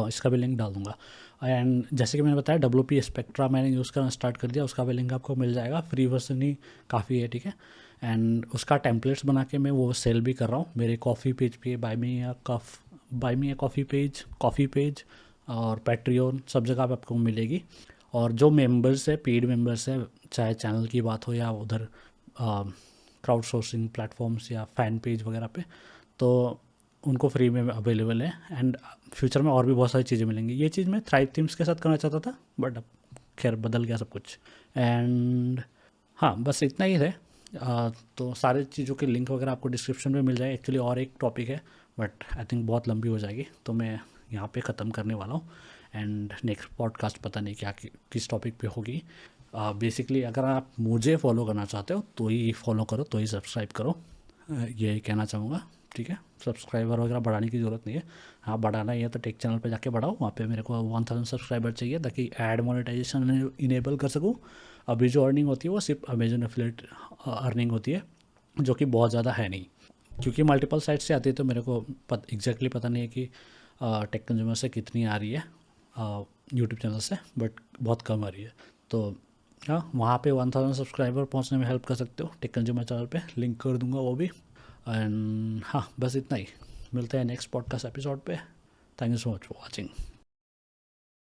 इसका भी लिंक डाल दूंगा। एंड जैसे कि मैंने बताया WP स्पेक्ट्रा मैंने यूज़ करना स्टार्ट कर दिया, उसका भी लिंक आपको मिल जाएगा। फ्री वर्जन ही काफ़ी है, ठीक है। एंड उसका टेम्पलेट्स बना के मैं वो सेल भी कर रहा हूँ मेरे कॉफ़ी पेज पे, बाय मी या कॉफ़ी पेज और पैट्रियन सब जगह पे आपको मिलेगी। और जो मेंबर्स है, पेड मेंबर्स है, चाहे चैनल की बात हो या उधर क्राउड सोर्सिंग प्लेटफॉर्म्स या फ़ैन पेज वगैरह पे, तो उनको फ्री में अवेलेबल है। एंड फ्यूचर में और भी बहुत सारी चीज़ें मिलेंगी। ये चीज़ मैं थ्राइव थीम्स के साथ करना चाहता था, बट अब खैर बदल गया सब कुछ। एंड हाँ, बस इतना ही है। तो सारे चीज़ों के लिंक वगैरह आपको डिस्क्रिप्शन में मिल जाएगा। एक्चुअली और एक टॉपिक है, बट आई थिंक बहुत लंबी हो जाएगी, तो मैं यहाँ पे ख़त्म करने वाला हूँ। एंड नेक्स्ट पॉडकास्ट पता नहीं क्या किस टॉपिक पे होगी। बेसिकली अगर आप मुझे फॉलो करना चाहते हो तो ही फॉलो करो, तो ही सब्सक्राइब करो, यही कहना चाहूँगा, ठीक है। सब्सक्राइबर वगैरह बढ़ाने की ज़रूरत नहीं है। हाँ, बढ़ाना ही है तो टेक चैनल पे जाके बढ़ाओ, वहाँ पे मेरे को 1000 सब्सक्राइबर चाहिए ताकि ऐड मोनेटाइजेशन इनेबल कर सकूँ। अभी जो अर्निंग होती है वो सिर्फ अमेजन एफिलिएट अर्निंग होती है, जो कि बहुत ज़्यादा है नहीं, क्योंकि मल्टीपल साइट से आती है। तो मेरे को एग्जैक्टली पता नहीं है कि टेक कंज्यूमर से कितनी आ रही है यूट्यूब चैनल से, बट बहुत कम आ रही है। तो हाँ, वहाँ पे 1000 सब्सक्राइबर पहुँचने में हेल्प कर सकते हो टेक कंज्यूमर चैनल पे, लिंक कर दूंगा वो भी। एंड हाँ, बस इतना ही। मिलते हैं नेक्स्ट पॉडकास्ट एपिसोड पे। Thank you so much for watching.